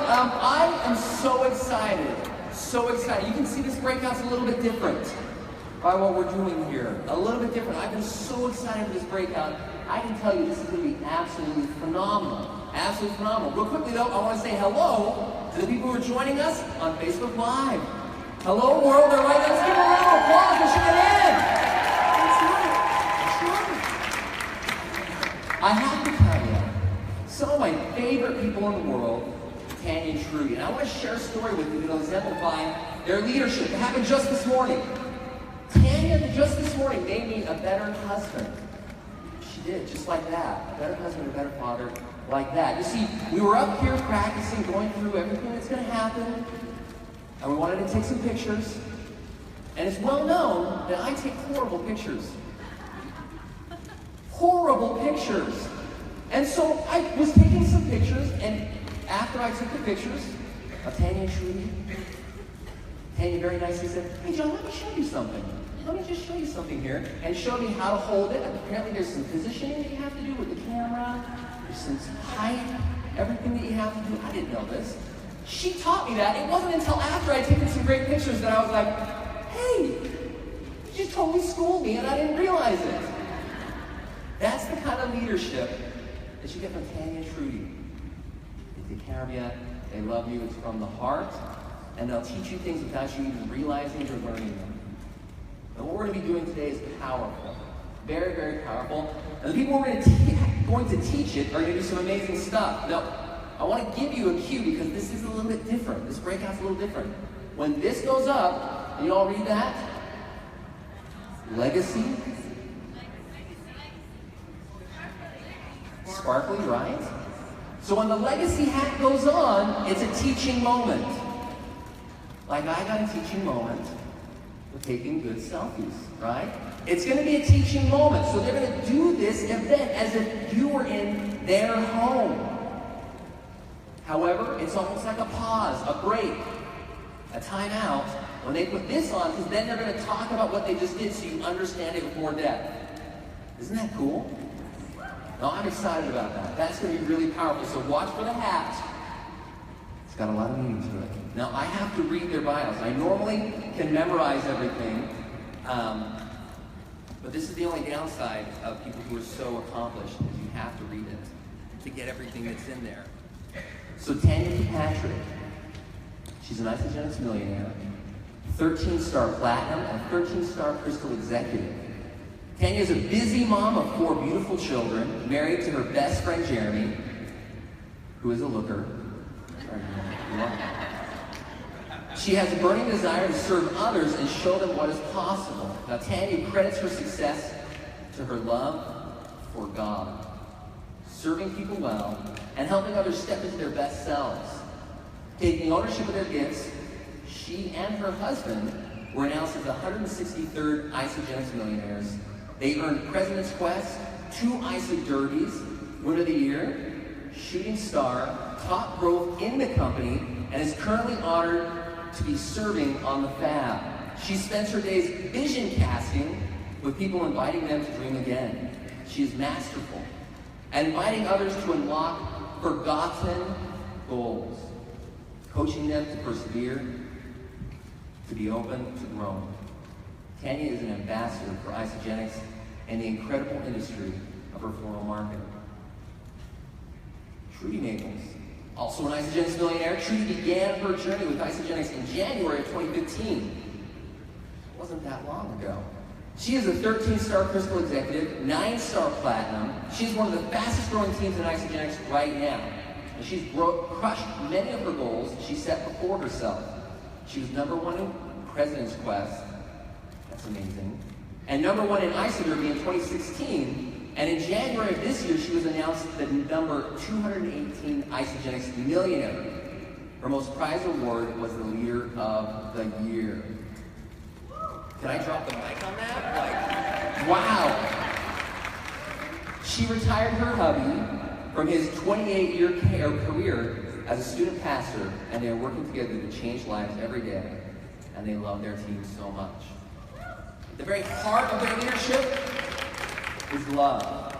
I am so excited. So excited. You can see this breakout's a little bit different by what we're doing here. A little bit different. I've been so excited for this breakout. I can tell you this is going to be absolutely phenomenal. Absolutely phenomenal. Real quickly though, I want to say hello to the people who are joining us on Facebook Live. Hello world, they're right. Let's give a round of applause and shut in. That's right. I have to tell you, some of my favorite people in the world, Tanya and Trudy, and I want to share a story with you that'll exemplify their leadership. It happened just this morning. Tanya, just this morning, made me a better husband. She did, just like that. A better husband, a better father, like that. You see, we were up here practicing, going through everything that's going to happen, and we wanted to take some pictures. And it's well known that I take horrible pictures. Horrible pictures. And so I was taking some pictures, and after I took the pictures of Tanya and Trudy, Tanya very nicely said, "Hey John, let me show you something. Let me just show you something here," and showed me how to hold it. Apparently there's some positioning that you have to do with the camera. There's some height, everything that you have to do. I didn't know this. She taught me that. It wasn't until after I'd taken some great pictures that I was like, hey, you just totally schooled me and I didn't realize it. That's the kind of leadership that you get from Tanya and Trudy. They take care of you, they love you, it's from the heart, and they'll teach you things without you even realizing you're learning them. And what we're going to be doing today is powerful. Very, very powerful. And the people we're going to teach it are going to do some amazing stuff. Now, I want to give you a cue because this is a little bit different. This breakout's a little different. When this goes up, and you all read that? Legacy. Sparkly, right? So when the legacy hat goes on, it's a teaching moment. Like I got a teaching moment with taking good selfies, right? It's going to be a teaching moment. So they're going to do this event as if you were in their home. However, it's almost like a pause, a break, a time out when they put this on, because then they're going to talk about what they just did so you understand it with more depth. Isn't that cool? No, I'm excited about that. That's going to be really powerful. So watch for the hat. It's got a lot of meaning to it. Now, I have to read their bios. I normally can memorize everything, but this is the only downside of people who are so accomplished, is you have to read it to get everything that's in there. So Tanya Kirkpatrick, she's an Isogenics millionaire, 13-star platinum and 13-star crystal executive. Tanya is a busy mom of 4 beautiful children, married to her best friend Jeremy, who is a looker. She has a burning desire to serve others and show them what is possible. Now Tanya credits her success to her love for God, serving people well, and helping others step into their best selves. Taking ownership of their gifts, she and her husband were announced as the 163rd Isogenics millionaires. They earned President's Quest, 2 ISO Derbies, Winner of the Year, Shooting Star, top growth in the company, and is currently honored to be serving on the Fab. She spends her days vision casting with people, inviting them to dream again. She is masterful and inviting others to unlock forgotten goals, coaching them to persevere, to be open, to grow. Tanya is an ambassador for Isogenics and the incredible industry of referral marketing. Trudy Maples, also an Isogenics millionaire. Trudy began her journey with Isogenics in January of 2015. It wasn't that long ago. She is a 13-star crystal executive, 9-star platinum. She's one of the fastest growing teams in Isogenics right now. And she's crushed many of her goals she set before herself. She was #1 in President's Quest. That's amazing. And #1 in ISO Derby in 2016. And in January of this year, she was announced the number 218 Isogenics millionaire. Her most prized award was the Leader of the Year. Can I drop the mic on that? Like, wow. She retired her hubby from his 28-year career as a student pastor, and they are working together to change lives every day, and they love their team so much. At the very heart of their leadership is love.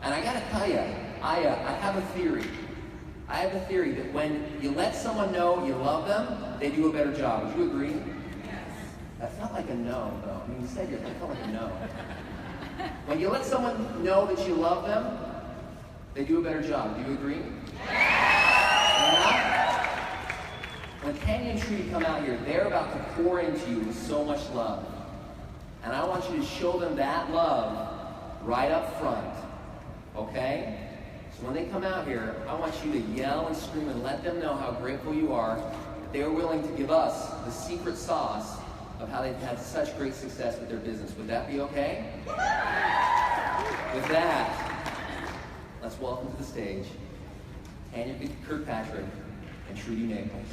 And I gotta tell you, I have a theory. I have a theory that when you let someone know you love them, they do a better job. Would you agree? Yes. That felt like a no, though. I mean, you said it, that felt like a no. When you let someone know that you love them, they do a better job. Do you agree? Yeah. When Tanya and Trudy come out here, they're about to pour into you with so much love. And I want you to show them that love right up front. Okay? So when they come out here, I want you to yell and scream and let them know how grateful you are that they're willing to give us the secret sauce of how they've had such great success with their business. Would that be okay? With that, let's welcome to the stage Tanya Kirkpatrick and Trudy Naples.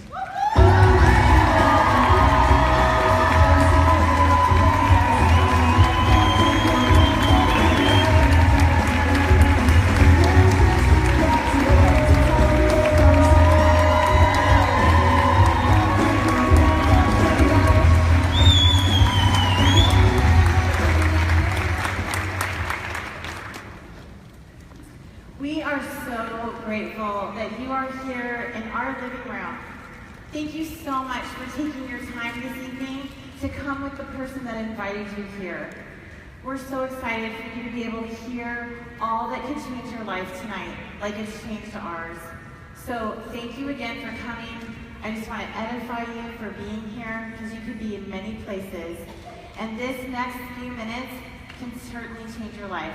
We are so grateful that you are here in our living room. Thank you so much for taking your time this evening to come with the person that invited you here. We're so excited for you to be able to hear all that could change your life tonight, like it's changed ours. So thank you again for coming. I just want to edify you for being here, because you could be in many places. And this next few minutes can certainly change your life.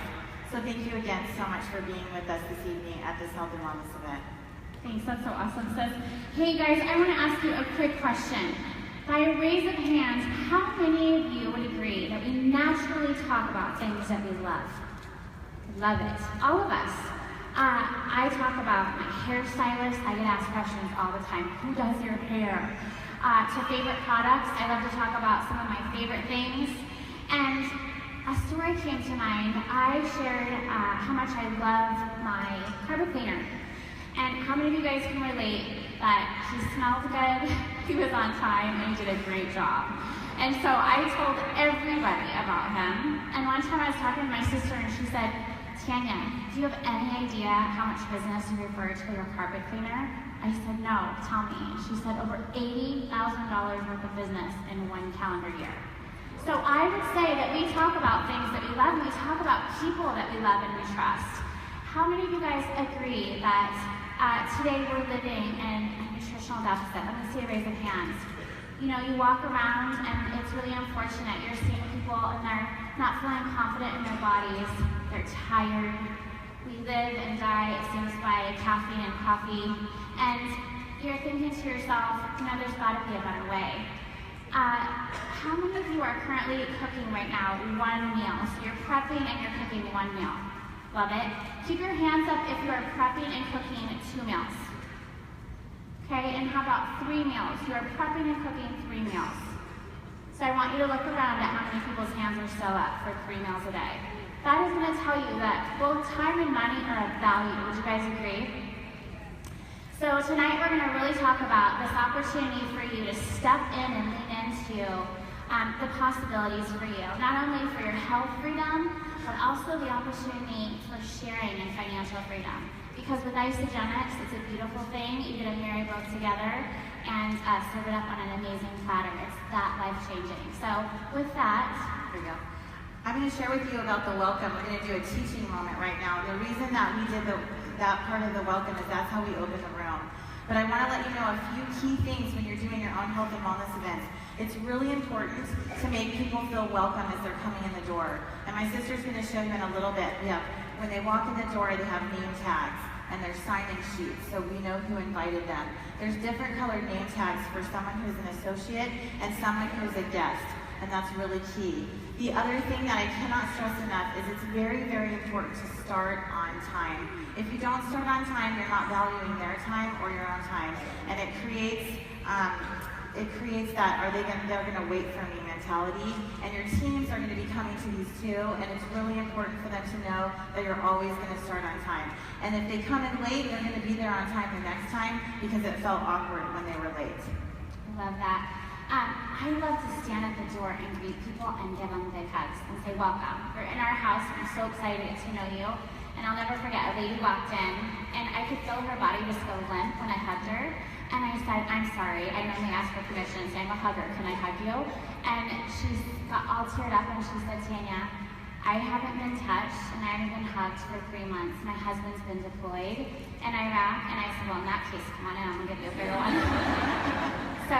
So thank you again so much for being with us this evening at this Health and Wellness event. Thanks, that's so awesome, sis. Hey guys, I want to ask you a quick question. By a raise of hands, how many of you would agree that we naturally talk about things that we love? Love it. All of us. I talk about my hairstylist. I get asked questions all the time. Who does your hair? To favorite products, I love to talk about some of my favorite things. And a story came to mind. I shared how much I love my carpet cleaner. And how many of you guys can relate that he smelled good, he was on time, and he did a great job? And so I told everybody about him. And one time I was talking to my sister and she said, Tanya, do you have any idea how much business you refer to your carpet cleaner? I said, no, tell me. And she said, over $80,000 worth of business in 1 calendar year. So I would say that we talk about things that we love, and we talk about people that we love and we trust. How many of you guys agree that today we're living in a nutritional deficit? Let me see a raise of hands. You know, you walk around and it's really unfortunate. You're seeing people and they're not feeling confident in their bodies. They're tired. We live and die, it seems, by caffeine and coffee. And you're thinking to yourself, you know, there's got to be a better way. How many of you are currently cooking right now 1 meal? So you're prepping and you're cooking 1 meal. Love it. Keep your hands up if you are prepping and cooking 2 meals. Okay, and how about 3 meals? You are prepping and cooking 3 meals. So I want you to look around at how many people's hands are still up for 3 meals a day. That is going to tell you that both time and money are of value. Would you guys agree? So tonight we're going to really talk about this opportunity for you to step in and lean into the possibilities for you. Not only for your health freedom, but also the opportunity for sharing and financial freedom. Because with Isogenics, it's a beautiful thing. You get to marry both together and serve it up on an amazing platter. It's that life-changing. So with that, Here we go. I'm going to share with you about the welcome. We're going to do a teaching moment right now. The reason that we did that part of the welcome is that's how we open the room. But I want to let you know a few key things when you're doing your own health and wellness events. It's really important to make people feel welcome as they're coming in the door. And my sister's going to show you in a little bit. When they walk in the door, they have name tags and they're sign-in sheets, so we know who invited them. There's different colored name tags for someone who's an associate and someone who's a guest, and that's really key. The other thing that I cannot stress enough is it's very, very important to start on time. If you don't start on time, you're not valuing their time or your own time, and it creates that they're gonna wait for me mentality, and your teams are gonna be coming to these too, and it's really important for them to know that you're always gonna start on time. And if they come in late, they're gonna be there on time the next time because it felt awkward when they were late. I love that. I love to stand at the door and greet people and give them big hugs and say, welcome. You're in our house, I'm so excited to get to know you. And I'll never forget, a lady walked in, and I could feel slow her body just go limp when I hugged her. And I said, I'm sorry, I normally ask for permission, so I'm a hugger, can I hug you? And she got all teared up and she said, Tanya, I haven't been touched and I haven't been hugged for 3 months. My husband's been deployed in Iraq. And I said, well, in that case, come on in, I'm gonna give you a bigger one. So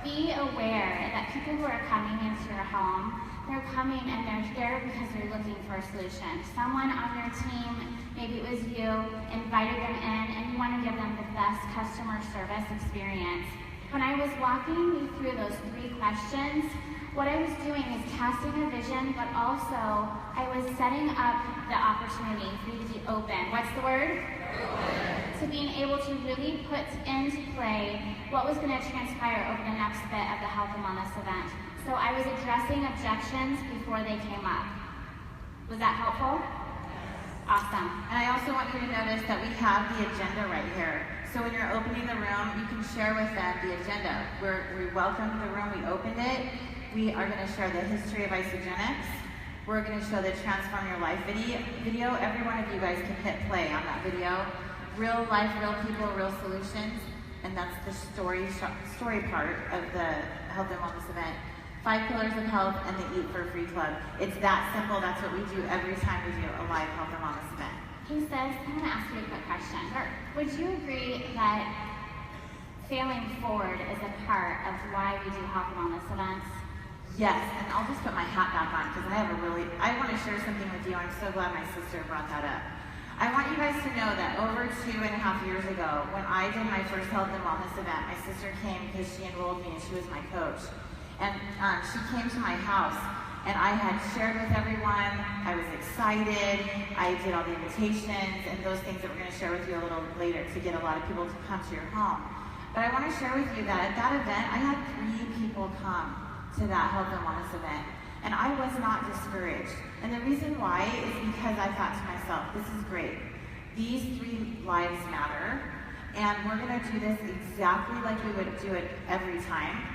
be aware that people who are coming into your home, they're coming and they're there because they're looking for a solution. Someone on your team, maybe it was you, invited them in and you want to give them the best customer service experience. When I was walking you through those 3 questions, what I was doing is casting a vision, but also I was setting up the opportunity for you to be open. What's the word? Open. To being able to really put into play what was going to transpire over the next bit of the health and wellness event. So I was addressing objections before they came up. Was that helpful? Awesome. And I also want you to notice that we have the agenda right here. So when you're opening the room, you can share with them the agenda. We welcomed the room, we opened it. We are going to share the history of Isogenics. We're going to show the Transform Your Life video. Every one of you guys can hit play on that video. Real life, real people, real solutions. And that's the story part of the health and wellness event. 5 pillars of health and the Eat for Free Club. It's that simple. That's what we do every time we do a live health and wellness event. He says, I'm going to ask you a quick question. Would you agree that failing forward is a part of why we do health and wellness events? Yes, and I'll just put my hat back on because I want to share something with you. I'm so glad my sister brought that up. I want you guys to know that over 2.5 years ago, when I did my first health and wellness event, my sister came because she enrolled me and she was my coach. And she came to my house and I had shared with everyone. I was excited. I did all the invitations and those things that we're going to share with you a little later to get a lot of people to come to your home. But I want to share with you that at that event, I had 3 people come to that health and wellness event. And I was not discouraged. And the reason why is because I thought to myself, this is great. These 3 lives matter. And we're going to do this exactly like we would do it every time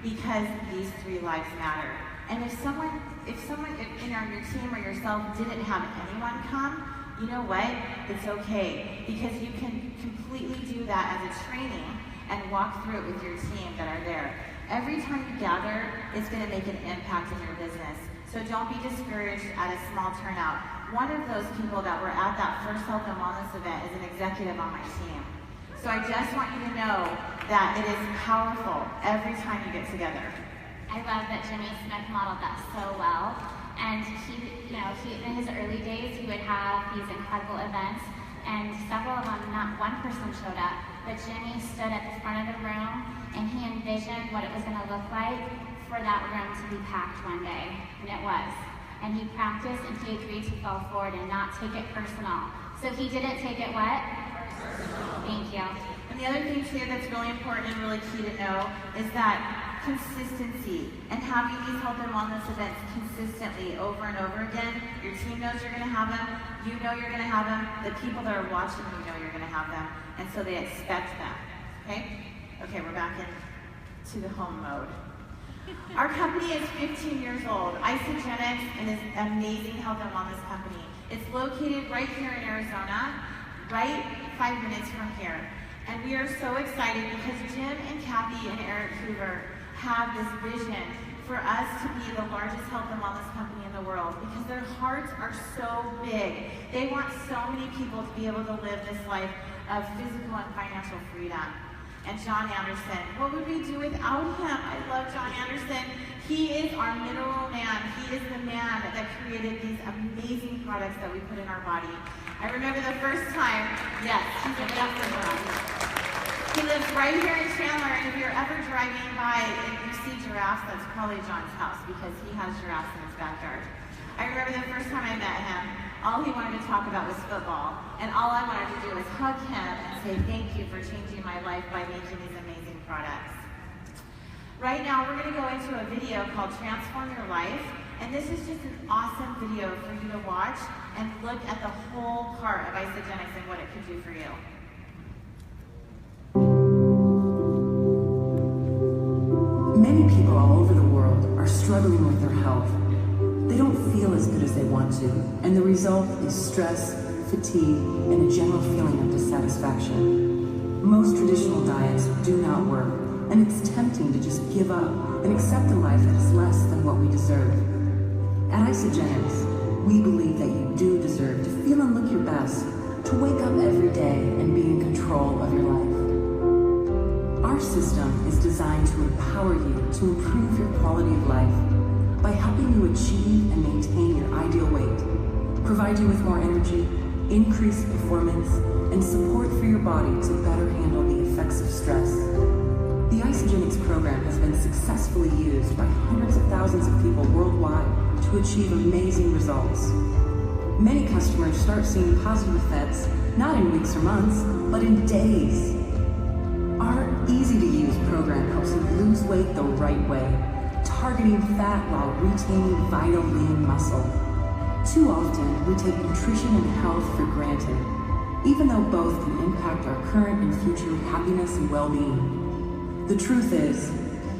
because these 3 lives matter. And if someone in your team or yourself didn't have anyone come, you know what? It's okay because you can completely do that as a training and walk through it with your team that are there. Every time you gather, it's going to make an impact in your business. So don't be discouraged at a small turnout. One of those people that were at that first health and wellness event is an executive on my team. So I just want you to know that it is powerful every time you get together. I love that Jimmy Smith modeled that so well. And he in his early days, he would have these incredible events, and several of them, not one person showed up, but Jimmy stood at the front of the room and he envisioned what it was going to look like for that room to be packed one day, and it was. And he practiced and he agreed to go forward and not take it personal. So he didn't take it what? Personal. Thank you. And the other thing too that's really important and really key to know is that consistency and having these health and wellness events consistently over and over again. Your team knows you're going to have them. You know you're going to have them. The people that are watching you know you're going to have them. And so they expect them. Okay? Okay, we're back into the home mode. Our company is 15 years old. Isogenics is an amazing health and wellness company. It's located right here in Arizona, right 5 minutes from here. And we are so excited because Jim and Kathy and Eric Hoover have this vision for us to be the largest health and wellness company in the world because their hearts are so big. They want so many people to be able to live this life of physical and financial freedom. And John Anderson, what would we do without him? I love John Anderson. He is our mineral man. He is the man that created these amazing products that we put in our body. I remember the first time, yes, he's a up for John. He lives right here in Chandler, and if you're ever driving by and you see giraffes, that's probably John's house because he has giraffes in his backyard. I remember the first time I met him, all he wanted to talk about was football, and all I wanted to do was hug him and say thank you for changing my life by making these amazing products. Right now, we're going to go into a video called Transform Your Life, and this is just an awesome video for you to watch and look at the whole part of Isogenics and what it could do for you. Many people all over the world are struggling with their health. They don't feel as good as they want to, and the result is stress, fatigue, and a general feeling of dissatisfaction. satisfaction. Most traditional diets do not work, and it's tempting to just give up and accept a life that is less than what we deserve. At Isogenics, we believe that you do deserve to feel and look your best, to wake up every day and be in control of your life. Our system is designed to empower you to improve your quality of life by helping you achieve and maintain your ideal weight, provide you with more energy, increase performance, and support for your body to better handle the effects of stress. The Isogenics program has been successfully used by hundreds of thousands of people worldwide to achieve amazing results. Many customers start seeing positive effects, not in weeks or months, but in days. Our easy-to-use program helps you lose weight the right way, targeting fat while retaining vital lean muscle. Too often, we take nutrition and health for granted, even though both can impact our current and future happiness and well-being. The truth is,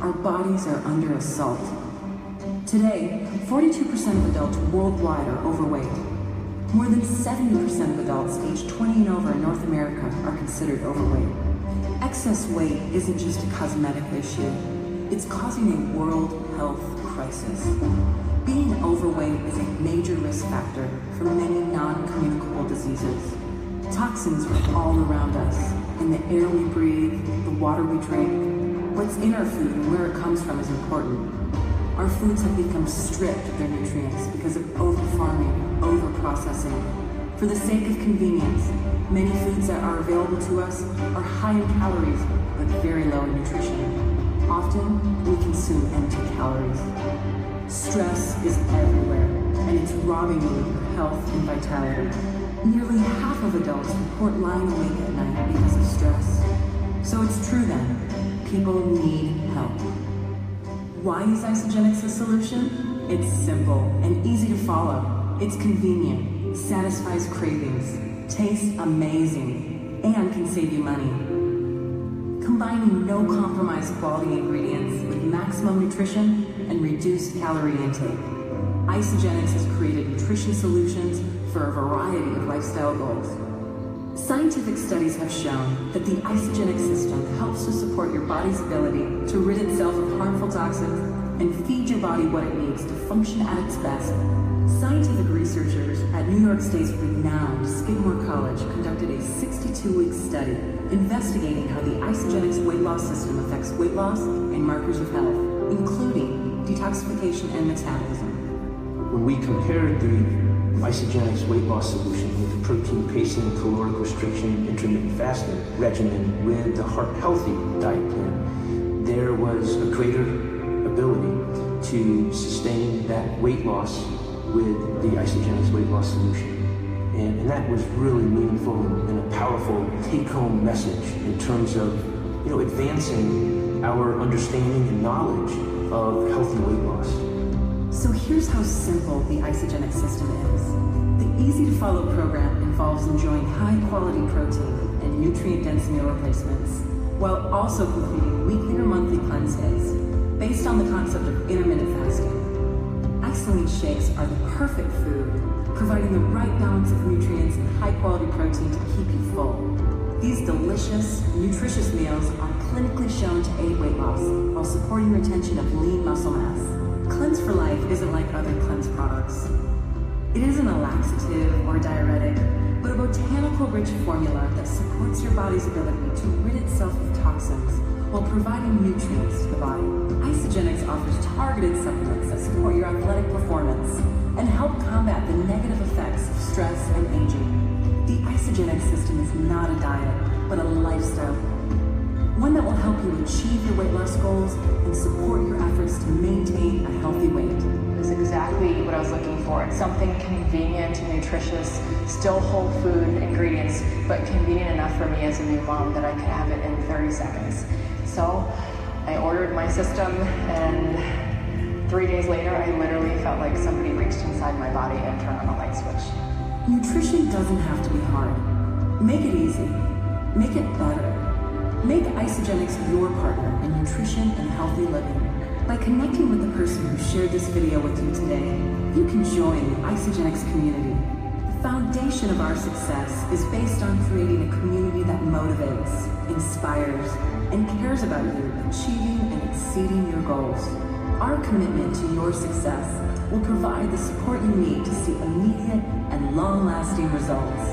our bodies are under assault. Today, 42% of adults worldwide are overweight. More than 70% of adults aged 20 and over in North America are considered overweight. Excess weight isn't just a cosmetic issue. It's causing a world health crisis. Being overweight is a major risk factor for many non-communicable diseases. Toxins are all around us, in the air we breathe, the water we drink. What's in our food and where it comes from is important. Our foods have become stripped of their nutrients because of over-farming, over-processing. For the sake of convenience, many foods that are available to us are high in calories, but very low in nutrition. Often, we consume empty calories. Stress is everywhere, and it's robbing you of your health and vitality. Nearly half of adults report lying awake at night because of stress. So it's true then, people need help. Why is Isogenics the solution? It's simple and easy to follow. It's convenient, satisfies cravings, tastes amazing, and can save you money. Combining no compromise quality ingredients with maximum nutrition and reduced calorie intake, Isogenics has created nutrition solutions for a variety of lifestyle goals. Scientific studies have shown that the Isogenic system helps to support your body's ability to rid itself of harmful toxins and feed your body what it needs to function at its best. Scientific researchers at New York State's renowned Skidmore College conducted a 62-week study investigating how the Isogenics weight loss system affects weight loss and markers of health, including detoxification and metabolism. When we compared the Isogenics weight loss solution with the protein pacing, caloric restriction, intermittent fasting regimen with the heart healthy diet plan, there was a greater ability to sustain that weight loss with the Isogenics weight loss solution. And that was really meaningful and a powerful take-home message in terms of, advancing our understanding and knowledge of healthy weight loss. So here's how simple the Isogenic system is. The easy-to-follow program involves enjoying high-quality protein and nutrient-dense meal replacements, while also completing weekly or monthly cleanse days, based on the concept of intermittent fasting. Isolate shakes are the perfect food, providing the right balance of nutrients and high-quality protein to keep you full. These delicious, nutritious meals are clinically shown to aid weight loss while supporting retention of lean muscle mass. Cleanse for Life isn't like other cleanse products. It isn't a laxative or diuretic, but a botanical-rich formula that supports your body's ability to rid itself of toxins while providing nutrients to the body. Isogenics offers targeted supplements that support your athletic performance and help combat the negative effects of stress and aging. The Isogenics system is not a diet, but a lifestyle. One that will help you achieve your weight loss goals and support your efforts to maintain a healthy weight. It's exactly what I was looking for. It's something convenient and nutritious, still whole food ingredients, but convenient enough for me as a new mom that I could have it in 30 seconds. So I ordered my system, and 3 days later, I literally felt like somebody reached inside my body and turned on a light switch. Nutrition doesn't have to be hard. Make it easy. Make it better. Make Isogenics your partner in nutrition and healthy living. By connecting with the person who shared this video with you today, you can join the Isogenics community. The foundation of our success is based on creating a community that motivates, inspires, and cares about you achieving and exceeding your goals. Our commitment to your success will provide the support you need to see immediate and long-lasting results.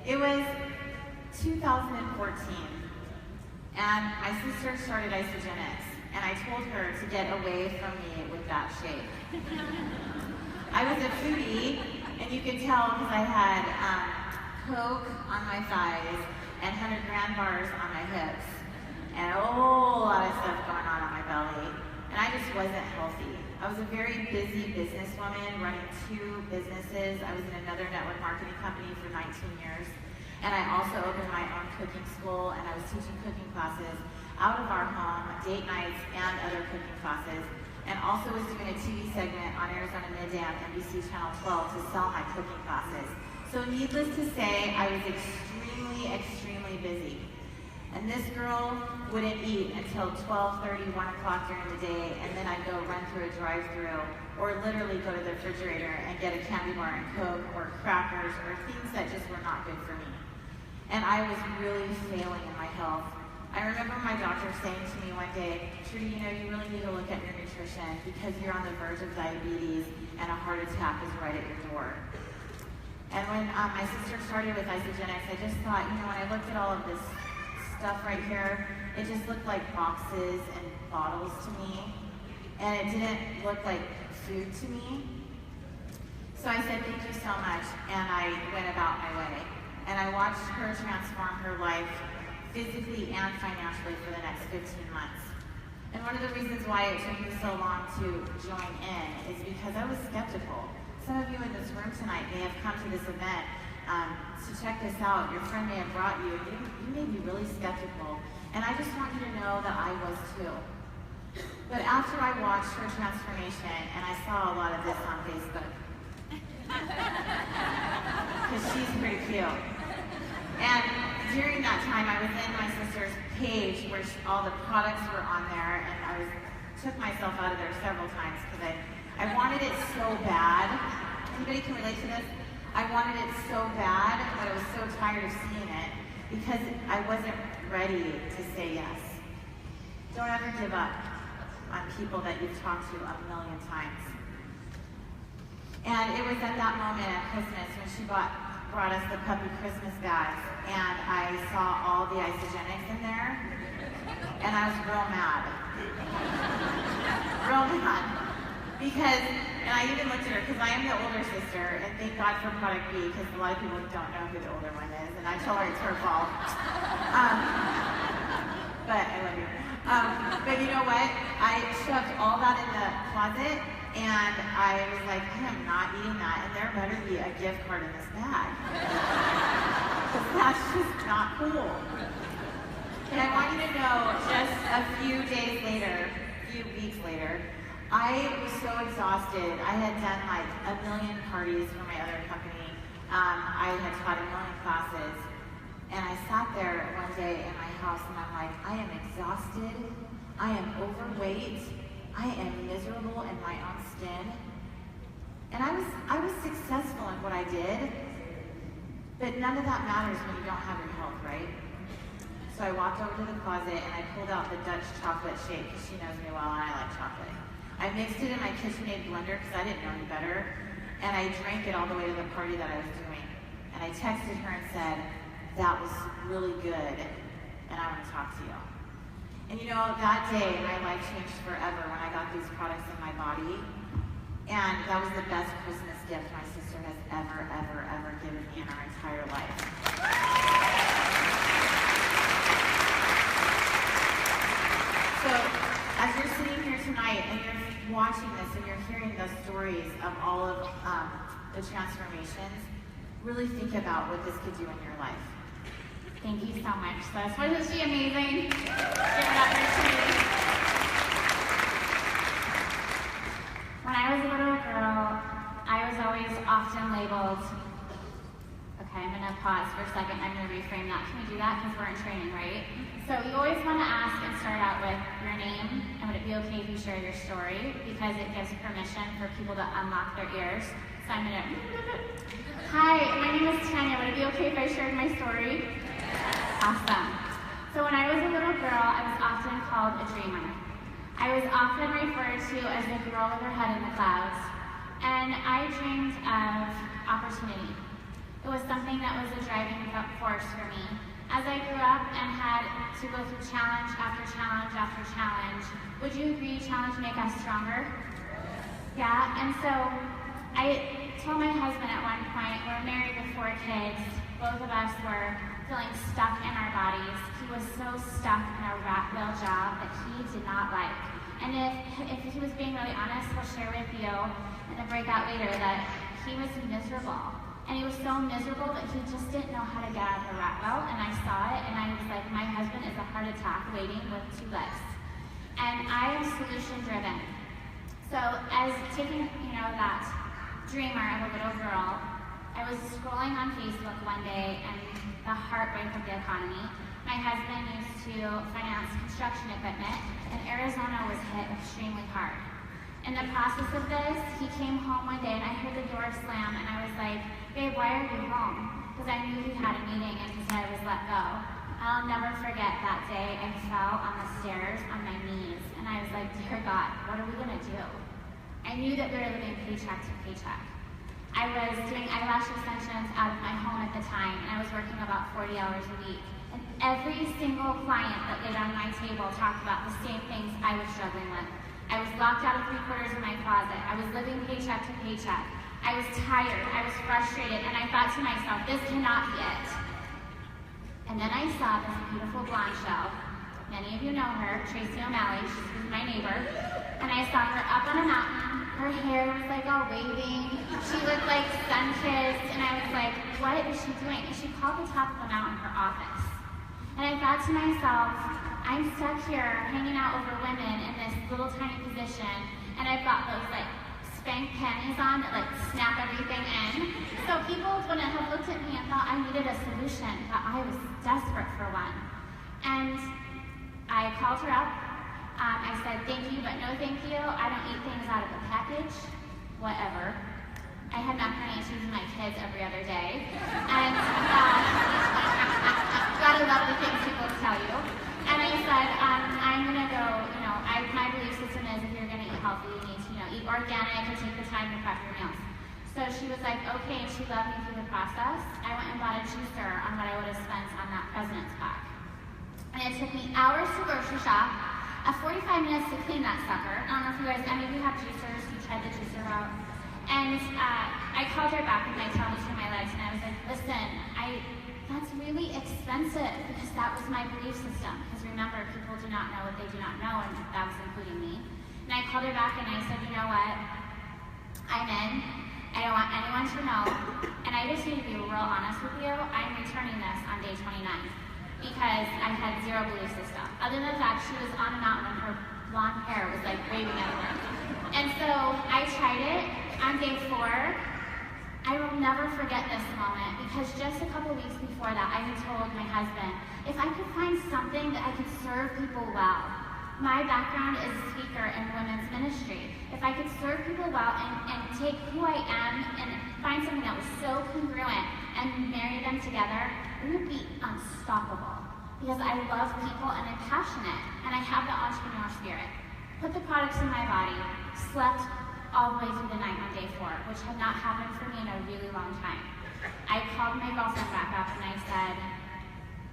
It was 2014, and my sister started Isogenics, and I told her to get away from me with that shake. I was a foodie, and you could tell because I had Coke on my thighs and 100 grand bars on my hips, and a whole lot of stuff going on my belly, and I just wasn't healthy. I was a very busy businesswoman running 2 businesses. I was in another network marketing company for 19 years. And I also opened my own cooking school, and I was teaching cooking classes out of our home, date nights, and other cooking classes. And also was doing a TV segment on Arizona Midday on NBC Channel 12 to sell my cooking classes. So needless to say, I was extremely, extremely busy. And this girl wouldn't eat until 12:30, 1 o'clock during the day, and then I'd go run through a drive-thru, or literally go to the refrigerator and get a candy bar and Coke, or crackers, or things that just were not good for me. And I was really failing in my health. I remember my doctor saying to me one day, Trudy, you know, you really need to look at your nutrition because you're on the verge of diabetes and a heart attack is right at your door. And when my sister started with Isogenics, I just thought, you know, when I looked at all of this stuff right here, it just looked like boxes and bottles to me, and it didn't look like food to me. So I said, thank you so much, and I went about my way. And I watched her transform her life physically and financially for the next 15 months. And one of the reasons why it took me so long to join in is because I was skeptical. Some of you in this room tonight may have come to this event to check this out. Your friend may have brought you, and you may be really skeptical. And I just want you to know that I was too. But after I watched her transformation, and I saw a lot of this on Facebook, because she's pretty cute. And during that time, I was in my sister's page where all the products were on there, and I took myself out of there several times because I wanted it so bad. Anybody can relate to this? I wanted it so bad, but I was so tired of seeing it because I wasn't ready to say yes. Don't ever give up on people that you've talked to a million times. And it was at that moment at Christmas when she brought us the puppy Christmas bags, and I saw all the Isogenics in there, and I was real mad. Real mad. Because, and I even looked at her, because I am the older sister, and thank God for product B, because a lot of people don't know who the older one is, and I tell her it's her fault. But I love you. But you know what? I shoved all that in the closet, and I was like, I am not eating that, and there better be a gift card in this bag. Because that's just not cool. And I want you to know, just a few days later, a few weeks later, I was so exhausted. I had done like 1 million parties for my other company. I had taught 1 million classes. And I sat there one day in my house and I'm like, I am exhausted. I am overweight. I am miserable in my own skin. And I was successful in what I did, but none of that matters when you don't have your health, right? So I walked over to the closet and I pulled out the Dutch chocolate shake, because she knows me well and I like chocolate. I mixed it in my KitchenAid blender because I didn't know any better, and I drank it all the way to the party that I was doing. And I texted her and said, that was really good, and I want to talk to you. And you know, that day, my life changed forever when I got these products in my body. And that was the best Christmas gift my sister has ever, ever, ever given me in our entire life. So, as you're sitting here tonight and you're watching this and you're hearing the stories of all of the transformations, really think about what this could do in your life. Thank you so much, sis. Wasn't she amazing? Give it up for Trudy. When I was a little girl, I was always often labeled. Okay, I'm gonna pause for a second. I'm gonna reframe that. Can we do that? Because we're in training, right? So you always want to ask and start out with your name, and would it be okay if you share your story? Because it gives permission for people to unlock their ears. So I'm gonna, hi, my name is Tanya. Would it be okay if I shared my story? Awesome. So when I was a little girl, I was often called a dreamer. I was often referred to as the girl with her head in the clouds. And I dreamed of opportunity. It was something that was a driving force for me. As I grew up and had to go through challenge after challenge after challenge, would you agree challenge make us stronger? Yeah, and so I told my husband at one point, we're married with 4 kids, both of us were feeling stuck in our bodies. He was so stuck in a rat wheel job that he did not like. And if he was being really honest, he'll share with you in the breakout later that he was miserable. And he was so miserable that he just didn't know how to get out of the rat wheel. And I saw it, and I was like, my husband is a heart attack waiting with 2 legs. And I am solution-driven. So as taking, that dreamer of a little girl, I was scrolling on Facebook one day, and the heartbreak of the economy. My husband used to finance construction equipment, and Arizona was hit extremely hard. In the process of this, he came home one day and I heard the door slam and I was like, babe, why are you home? Because I knew he had a meeting and he said I was let go. I'll never forget that day I fell on the stairs on my knees and I was like, dear God, what are we gonna do? I knew that we were living paycheck to paycheck. I was doing eyelash extensions out of my home at the time and I was working about 40 hours a week. And every single client that laid on my table talked about the same things I was struggling with. I was locked out of 3/4 of my closet. I was living paycheck to paycheck. I was tired. I was frustrated. And I thought to myself, this cannot be it. And then I saw this beautiful blonde shell. Many of you know her, Tracy O'Malley. She's my neighbor. And I saw her up on a mountain. Her hair was like all waving. She looked like sun-kissed. And I was like, what is she doing? And she called the top of the mountain her office. And I thought to myself, I'm stuck here hanging out over women in this little tiny position, and I've got those like spank panties on that like snap everything in. So people wouldn't have looked at me and thought I needed a solution, but I was desperate for one. And I called her up. I said, thank you, but no thank you. I don't eat things out of a package. Whatever. I had macaroni and cheese with my kids every other day. And gotta love the things people tell you. And I said, I'm gonna go, my belief system is if you're gonna eat healthy, you need to, eat organic and take the time to prep your meals. So she was like, okay, and she loved me through the process. I went and bought a juicer on what I would have spent on that President's Pack. And it took me hours to grocery shop, 45 minutes to clean that sucker. I don't know if you guys, any of you have juicers, you tried the juicer out. And I called her back with my tail between my legs, and I was like, listen, that's really expensive, because that was my belief system. Because remember, people do not know what they do not know, and that was including me. And I called her back and I said, you know what? I'm in. I don't want anyone to know. And I just need to be real honest with you. I'm returning this on day 29. Because I had zero belief system. Other than the fact she was on a mountain and her blonde hair was like waving everywhere. And so I tried it on day 4. I will never forget this moment, because just a couple weeks before that, I had told my husband, if I could find something that I could serve people well. My background is a speaker in women's ministry. If I could serve people well and take who I am and find something that was so congruent and marry them together, we would be unstoppable. Because I love people and I'm passionate, and I have the entrepreneur spirit. Put the products in my body, slept all the way through the night on day 4, which had not happened for me in a really long time. I called my girlfriend back up and I said,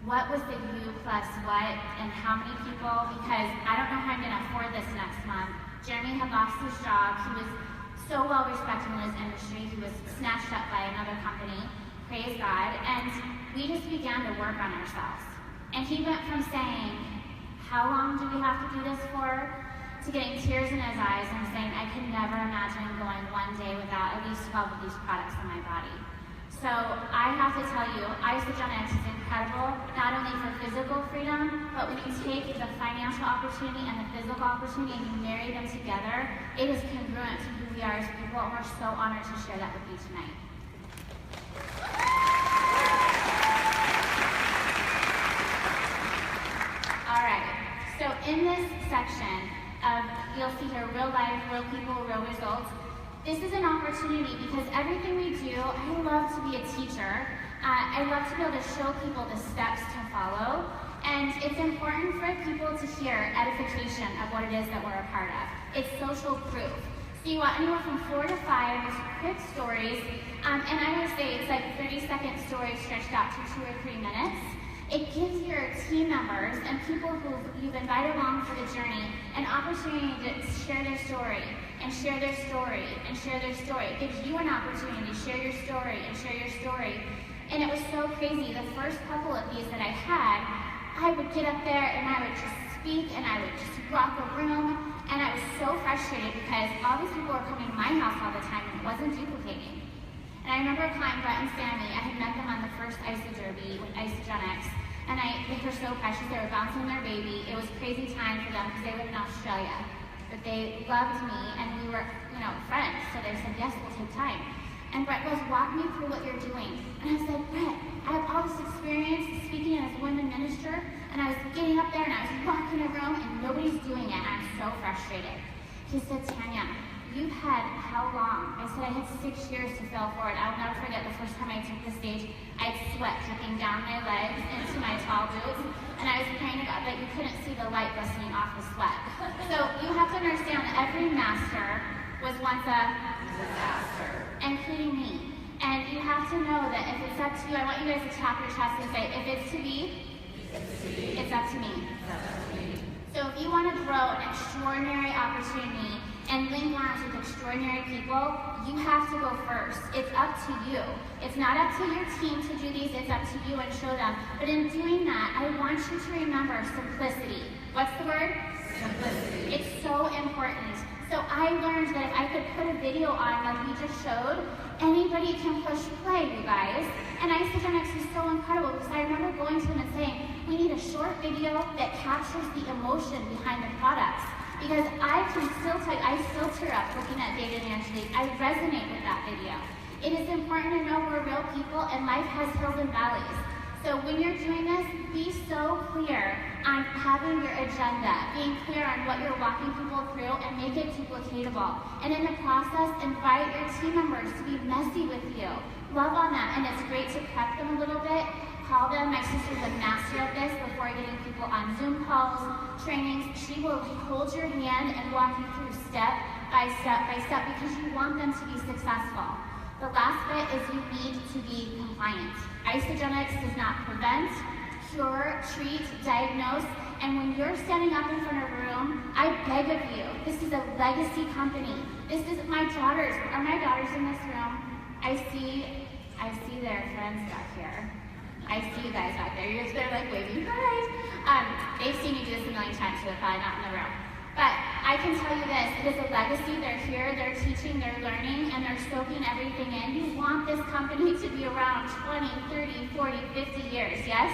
what was the you plus what and how many people? Because I don't know how I'm gonna afford this next month. Jeremy had lost his job. He was so well respected in his industry. He was snatched up by another company, praise God. And we just began to work on ourselves. And he went from saying, how long do we have to do this for? To getting tears in his eyes and saying, I could never imagine going one day without at least 12 of these products on my body. So I have to tell you, Isogenics is incredible, not only for physical freedom, but when you take the financial opportunity and the physical opportunity and you marry them together, it is congruent to who we are as people, and we're so honored to share that with you tonight. All right, so in this section of, you'll see here, real life, real people, real results. This is an opportunity because everything we do, I love to be a teacher. I love to be able to show people the steps to follow. And it's important for people to hear edification of what it is that we're a part of. It's social proof. So you want anywhere from 4 to 5 just quick stories. And I would say it's like 30-second stories stretched out to 2 or 3 minutes. It gives your team members and people who you've invited along for the journey an opportunity to share their story and share their story and share their story. It gives you an opportunity to share your story and share your story. And it was so crazy. The first couple of these that I had, I would get up there and I would just speak and I would just rock a room. And I was so frustrated because all these people were coming to my house all the time and it wasn't duplicating. And I remember calling Brett and Sammy. I had met them on the first ISO Derby with Isogenics. And they were so precious. They were bouncing their baby. It was crazy time for them because they live in Australia. But they loved me and we were, friends. So they said, yes, we'll take time. And Brett goes, walk me through what you're doing. And I was like, Brett, I have all this experience speaking as a women minister. And I was getting up there and I was walking a room and nobody's doing it. And I'm so frustrated. He said, Tanya, you've had how long? I said, I had 6 years to fail forward. I'll never forget the first time I took the stage, I had sweat dripping down my legs into my tall boots, and I was praying about that you couldn't see the light glistening off the sweat. So you have to understand that every master was once a disaster, including me. And you have to know that if it's up to you, I want you guys to tap your chest and say, if it's to be, it's up to me. So if you want to grow an extraordinary opportunity and link arms with extraordinary people, you have to go first. It's up to you. It's not up to your team to do these, it's up to you and show them. But in doing that, I want you to remember simplicity. What's the word? Simplicity. It's so important. So I learned that if I could put a video on like we just showed, anybody can push play, you guys. And Isogenics is so incredible because I remember going to them and saying, we need a short video that captures the emotion behind the products. Because I can still tell you, I still tear up looking at David and Angelique. I resonate with that video. It is important to know we're real people and life has hills and valleys. So when you're doing this, be so clear on having your agenda, being clear on what you're walking people through and make it duplicatable. And in the process, invite your team members to be messy with you. Love on them, and it's great to prep them a little bit. Call them. My sister's a master of this before getting people on Zoom calls, trainings. She will hold your hand and walk you through step by step because you want them to be successful. The last bit is you need to be compliant. Isogenics does not prevent, cure, treat, diagnose, and when you're standing up in front of a room, I beg of you, this is a legacy company. This is my daughters. Are my daughters in this room? I see their friends back here. I see you guys out there. They're like waving, hi. They've seen you do this a million times, so they're probably not in the room. But I can tell you this, it is a legacy. They're here, they're teaching, they're learning, and they're soaking everything in. You want this company to be around 20, 30, 40, 50 years, yes?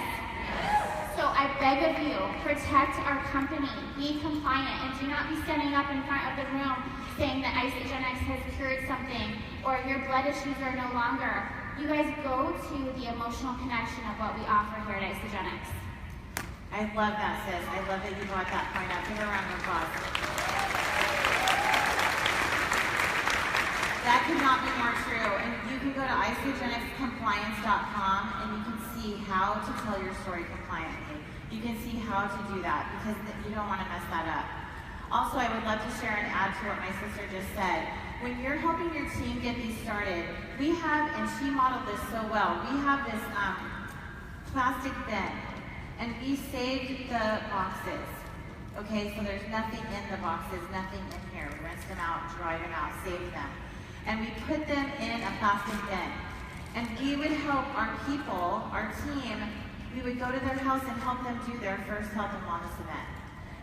So I beg of you, protect our company, be compliant, and do not be standing up in front of the room saying that Isogenics has cured something or your blood issues are no longer. You guys go to the emotional connection of what we offer here at Isogenics. I love that, sis. I love that you brought that point up. Give her a round of applause. That could not be more true. And you can go to isogenicscompliance.com and you can see how to tell your story compliantly. You can see how to do that because you don't want to mess that up. Also, I would love to share and add to what my sister just said. When you're helping your team get these started, we have, and she modeled this so well, we have this plastic bin, and we saved the boxes. Okay, so there's nothing in the boxes, nothing in here. We rinsed them out, dried them out, saved them. And we put them in a plastic bin. And we would help our people, our team, we would go to their house and help them do their first health and wellness event.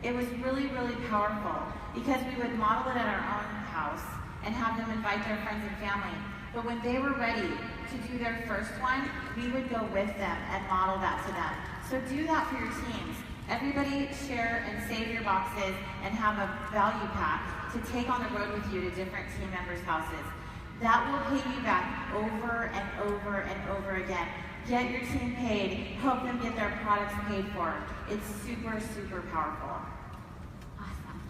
It was really, really powerful because we would model it at our own house and have them invite their friends and family. But when they were ready to do their first one, we would go with them and model that to them. So do that for your teams. Everybody share and save your boxes and have a value pack to take on the road with you to different team members' houses. That will pay you back over and over and over again. Get your team paid, help them get their products paid for. It's super, super powerful. Awesome.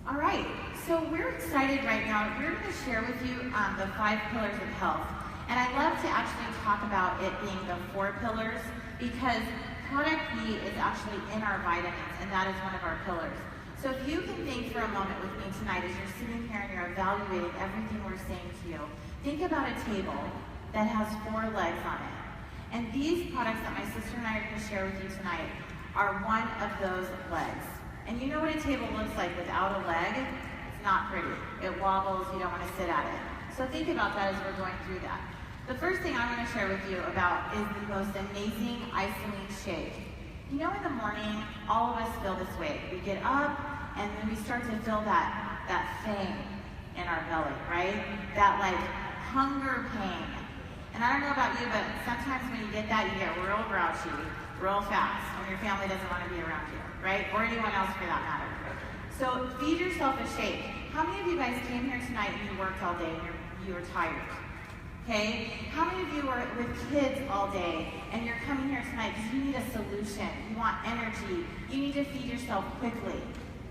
All right, so we're excited right now. We're going to share with you the 5 pillars of health. And I'd love to actually talk about it being the 4 pillars because product B is actually in our vitamins, and that is one of our pillars. So if you can think for a moment with me tonight as you're sitting here and you're evaluating everything we're saying to you, think about a table that has 4 legs on it. And these products that my sister and I are going to share with you tonight are one of those legs. And you know what a table looks like without a leg? It's not pretty. It wobbles, you don't want to sit at it. So think about that as we're going through that. The first thing I'm going to share with you about is the most amazing isolate shake. You know, in the morning, all of us feel this way. We get up, and then we start to feel that thing in our belly, right? That, like, hunger pain. And I don't know about you, but sometimes when you get that, you get real grouchy, real fast, when your family doesn't want to be around you, right? Or anyone else for that matter. So feed yourself a shake. How many of you guys came here tonight and you worked all day and you were tired? Okay? How many of you are with kids all day and you're coming here tonight because you need a solution, you want energy, you need to feed yourself quickly?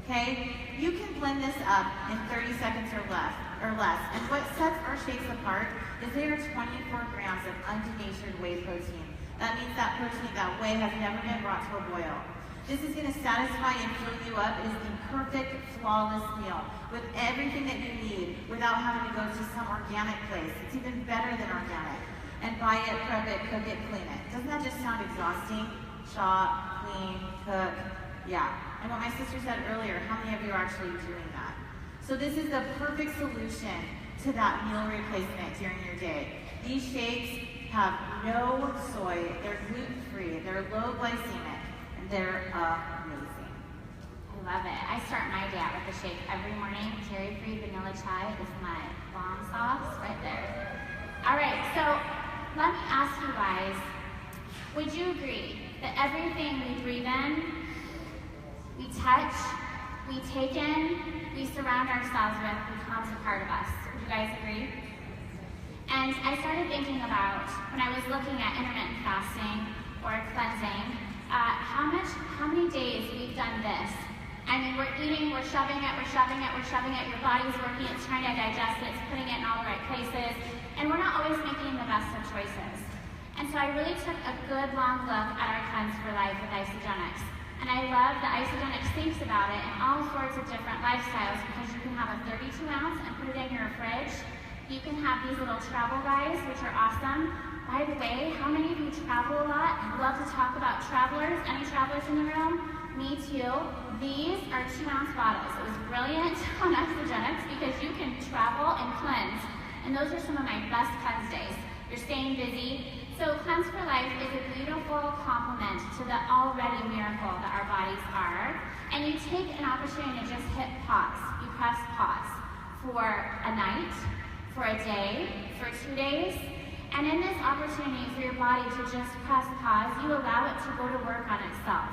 Okay? You can blend this up in 30 seconds or less. And what sets our shakes apart is they are 24 grams of undenatured whey protein. That means that protein, that whey, has never been brought to a boil. This is going to satisfy and fill you up. It is the perfect, flawless meal with everything that you need without having to go to some organic place. It's even better than organic. And buy it, prep it, cook it, clean it. Doesn't that just sound exhausting? Chop, clean, cook. Yeah. And what my sister said earlier, how many of you are actually doing that? So this is the perfect solution to that meal replacement during your day. These shakes have no soy, they're gluten-free, they're low glycemic, and they're amazing. I love it. I start my day out with a shake every morning. Dairy-free vanilla chai is my bomb sauce right there. All right, so let me ask you guys, would you agree that everything we breathe in, we touch, we take in, we surround ourselves with becomes a part of us? Would you guys agree? And I started thinking about, when I was looking at intermittent fasting or cleansing, how many days we've done this. I mean, we're eating, we're shoving it, your body's working, it's trying to digest it, it's putting it in all the right places, and we're not always making the best of choices. And so I really took a good long look at our Cleanse for Life with Isogenics. And I love that Isogenics thinks about it in all sorts of different lifestyles because you can have a 32 ounce and put it in your fridge. You can have these little travel guys, which are awesome. By the way, how many of you travel a lot? I'd love to talk about travelers. Any travelers in the room? Me too. These are 2 ounce bottles. It was brilliant on Isogenics because you can travel and cleanse. And those are some of my best cleanse days. You're staying busy. So Cleanse for Life is a beautiful complement to the already miracle that our bodies are. And you take an opportunity to just hit pause. You press pause for a night, for a day, for 2 days. And in this opportunity for your body to just press pause, you allow it to go to work on itself.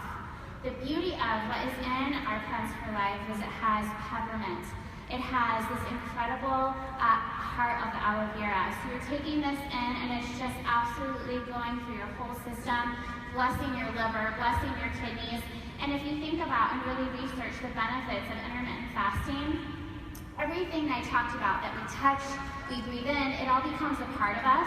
The beauty of what is in our Cleanse for Life is it has peppermint. It has this incredible heart of the aloe vera. So you're taking this in and it's just absolutely going through your whole system, blessing your liver, blessing your kidneys. And if you think about and really research the benefits of intermittent fasting, everything I talked about that we touch, we breathe in, it all becomes a part of us.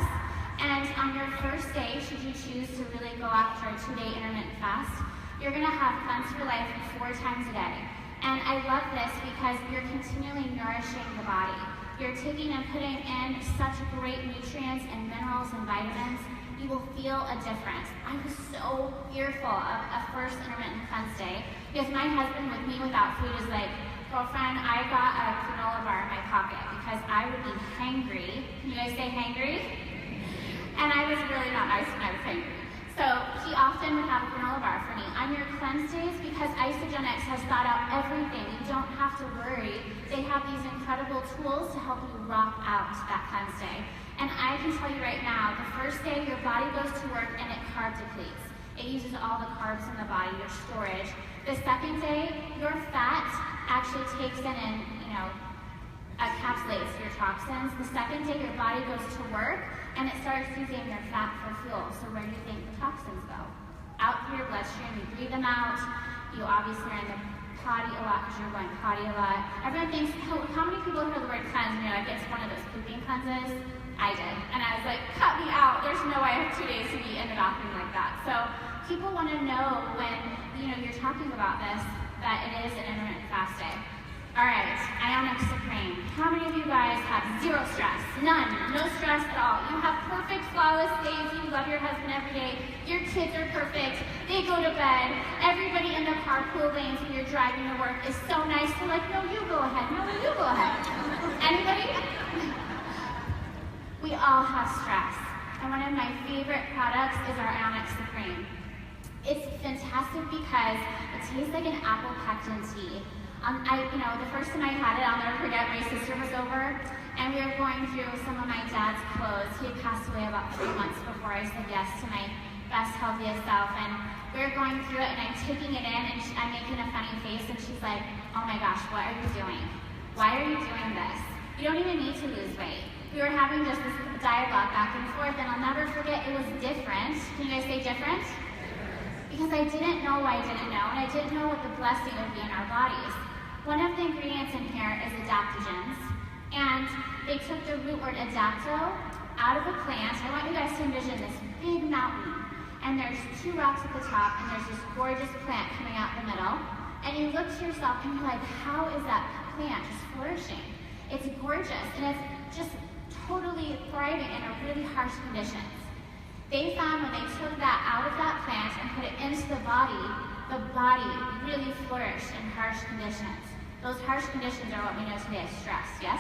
And on your first day, should you choose to really go after a 2-day intermittent fast, you're gonna have Cleanse for Life 4 times a day. And I love this because you're continually nourishing the body. You're taking and putting in such great nutrients and minerals and vitamins. You will feel a difference. I was so fearful of a first intermittent cleanse day because my husband with me without food is like, girlfriend, I got a granola bar in my pocket because I would be hangry. Can you guys say hangry? And I was really not nice when I was hangry. So he often would have a granola bar for me on your cleanse days because Isogenics has thought out everything. You don't have to worry. They have these incredible tools to help you rock out that cleanse day. And I can tell you right now, the first day your body goes to work and it carb depletes. It uses all the carbs in the body, your storage. The second day, your fat actually takes in and, encapsulates your toxins. The second day, your body goes to work and it starts using your fat for fuel. So where do you think the toxins go? Out through your bloodstream, you breathe them out. You obviously are in the potty a lot because you're going potty a lot. Everyone thinks, how many people heard the word cleanse and you're like, it's one of those pooping cleanses? I did. And I was like, cut me out. There's no way I have 2 days to be in the bathroom like that. So people want to know when, you're talking about this, that it is an intermittent fast day. All right, Ionic Supreme. How many of you guys have zero stress? None. No stress at all. You have perfect, flawless days. You love your husband every day. Your kids are perfect. They go to bed. Everybody in the carpool lanes when you're driving to work is so nice. They're like, no, you go ahead. No, you go ahead. Anybody? We all have stress. And one of my favorite products is our Ionic Supreme. It's fantastic because it tastes like an apple pectin tea. The first time I had it, I'll never forget, my sister was over, and we were going through some of my dad's clothes. He had passed away about 3 months before I said yes to my best, healthiest self, and we were going through it, and I'm taking it in, and I'm making a funny face, and she's like, oh my gosh, what are you doing? Why are you doing this? You don't even need to lose weight. We were having just this dialogue back and forth, and I'll never forget, it was different. Can you guys say different? Because I didn't know what I didn't know, and I didn't know what the blessing would be in our bodies. One of the ingredients in here is adaptogens, and they took the root word adapto out of a plant. I want you guys to envision this big mountain, and there's 2 rocks at the top, and there's this gorgeous plant coming out in the middle, and you look to yourself and you're like, how is that plant just flourishing? It's gorgeous, and it's just totally thriving in really harsh conditions. They found when they took that out of that plant and put it into the body really flourished in harsh conditions. Those harsh conditions are what we know today as stress, yes?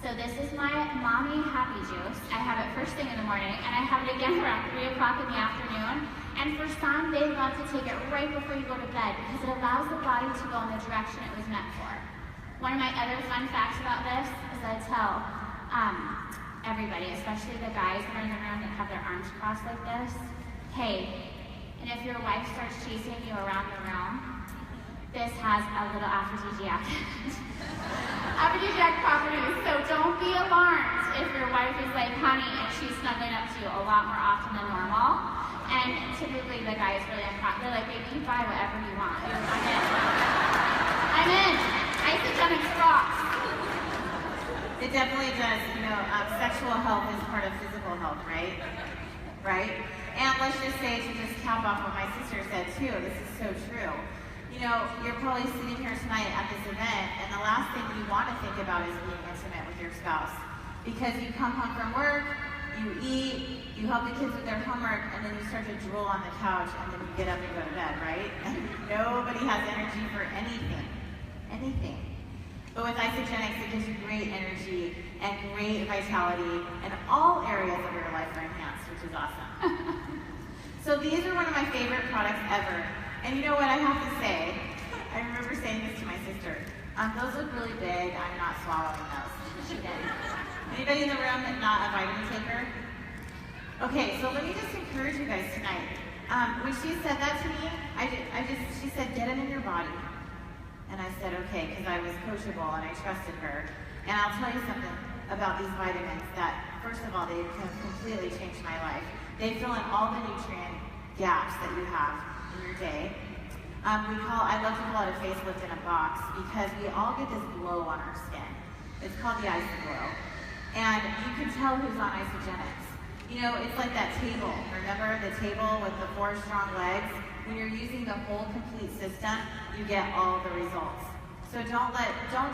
So this is my Mommy Happy Juice. I have it first thing in the morning, and I have it again around 3 o'clock in the afternoon. And for some, they love to take it right before you go to bed because it allows the body to go in the direction it was meant for. One of my other fun facts about this is I tell everybody, especially the guys that are in the room that have their arms crossed like this, hey, and if your wife starts chasing you around the room, this has a little aphrodisiac. Aphrodisiac properties, so don't be alarmed if your wife is like, honey, and she's snuggling up to you a lot more often than normal. And typically the guy is really uncomfortable. They're like, baby, you buy whatever you want. I'm in. I'm in. Isogenics rocks. It definitely does. Sexual health is part of physical health, right? Right? And let's just say, to just cap off what my sister said too, this is so true. You're probably sitting here tonight at this event, and the last thing you want to think about is being intimate with your spouse. Because you come home from work, you eat, you help the kids with their homework, and then you start to drool on the couch, and then you get up and go to bed, right? And nobody has energy for anything. Anything. But with Isogenics, it gives you great energy and great vitality, and all areas of your life are enhanced, which is awesome. So these are one of my favorite products ever. And you know what I have to say? I remember saying this to my sister. Those look really big. I'm not swallowing those. She did. Anybody in the room that's not a vitamin taker? Okay, so let me just encourage you guys tonight. When she said that to me, she said, get them in your body. And I said, okay, because I was coachable and I trusted her. And I'll tell you something about these vitamins that, first of all, they have completely changed my life. They fill in all the nutrient gaps that you have in your day. I love to call it a facelift in a box because we all get this glow on our skin. It's called the Isoglow. And you can tell who's on Isogenics. It's like that table. Remember the table with the 4 strong legs? When you're using the whole complete system, you get all the results. So don't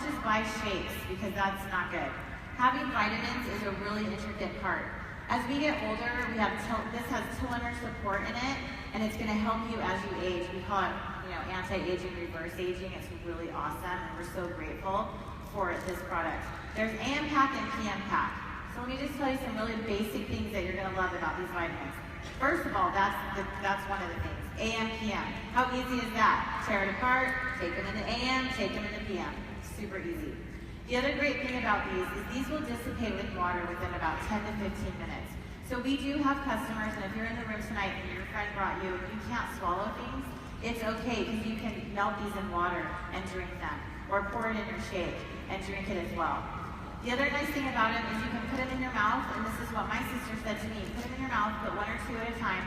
just buy shakes because that's not good. Having vitamins is a really intricate part. As we get older, this has telomere support in it, and it's going to help you as you age. We call it, anti-aging, reverse aging. It's really awesome, and we're so grateful for this product. There's AM Pack and PM Pack. So let me just tell you some really basic things that you're going to love about these vitamins. First of all, that's one of the things. AM, PM. How easy is that? Tear it apart, take them into AM, take them into PM. Super easy. The other great thing about these is these will dissipate with water within about 10 to 15 minutes. So we do have customers, and if you're in the room tonight and your friend brought you, you can't swallow things, it's okay because you can melt these in water and drink them, or pour it in your shake and drink it as well. The other nice thing about them is you can put them in your mouth, and this is what my sister said to me, put them in your mouth, put 1 or 2 at a time,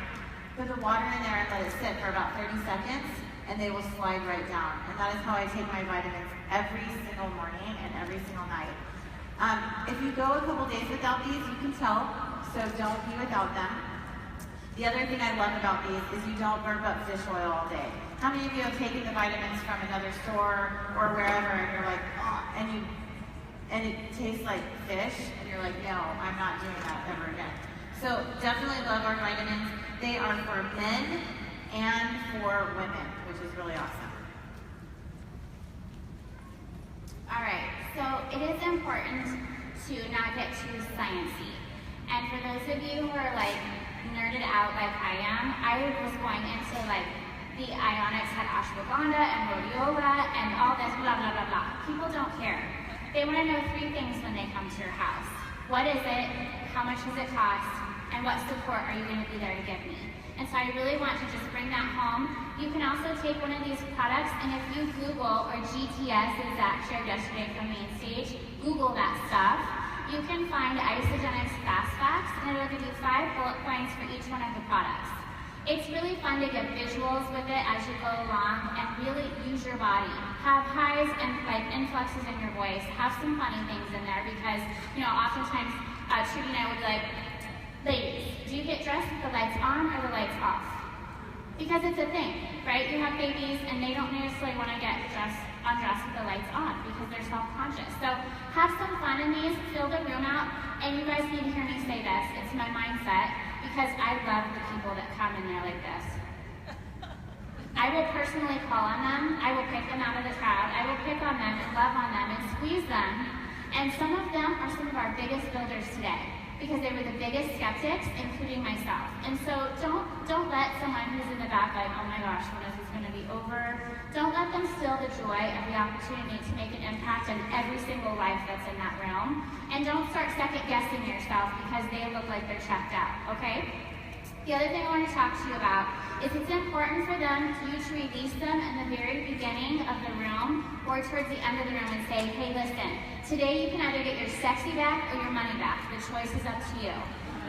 put the water in there and let it sit for about 30 seconds, and they will slide right down. And that is how I take my vitamins every single morning and every single night. If you go a couple days without these, you can tell, so don't be without them. The other thing I love about these is you don't burp up fish oil all day. How many of you have taken the vitamins from another store or wherever, and you're like, oh, and it tastes like fish, and you're like, no, I'm not doing that ever again. So definitely love our vitamins. They are for men and for women, which is really awesome. All right, so it is important to not get too sciencey. And for those of you who are like nerded out like I am, I was going into like the Ionics had ashwagandha and rhodiola and all this blah, blah, blah, blah. People don't care. They want to know 3 things when they come to your house. What is it? How much does it cost? And what support are you going to be there to give me? And so I really want to just bring that home. You can also take one of these products, and if you Google, or GTS, as Zach shared yesterday from Main Stage, Google that stuff, you can find Isagenix Fast Facts, and it'll give you 5 bullet points for each one of the products. It's really fun to get visuals with it as you go along and really use your body. Have highs and like influxes in your voice. Have some funny things in there because, you know, oftentimes Trudy and I would be like, ladies, do you get dressed with the lights on or the lights off? Because it's a thing, right? You have babies and they don't necessarily want to get undressed with the lights on because they're self-conscious. So have some fun in these, fill the room out, and you guys need to hear me say this. It's my mindset because I love the people that come in there like this. I will personally call on them. I will pick them out of the crowd. I will pick on them and love on them and squeeze them. And some of them are some of our biggest builders today because they were the biggest skeptics, including myself. And so don't let someone who's in the back like, oh my gosh, when is this going to be over? Don't let them steal the joy of the opportunity to make an impact on every single life that's in that room. And don't start second guessing yourself because they look like they're checked out, okay? The other thing I want to talk to you about is it's important for you to release them in the very beginning of the room or towards the end of the room and say, hey, listen, today you can either get your sexy back or your money back. The choice is up to you.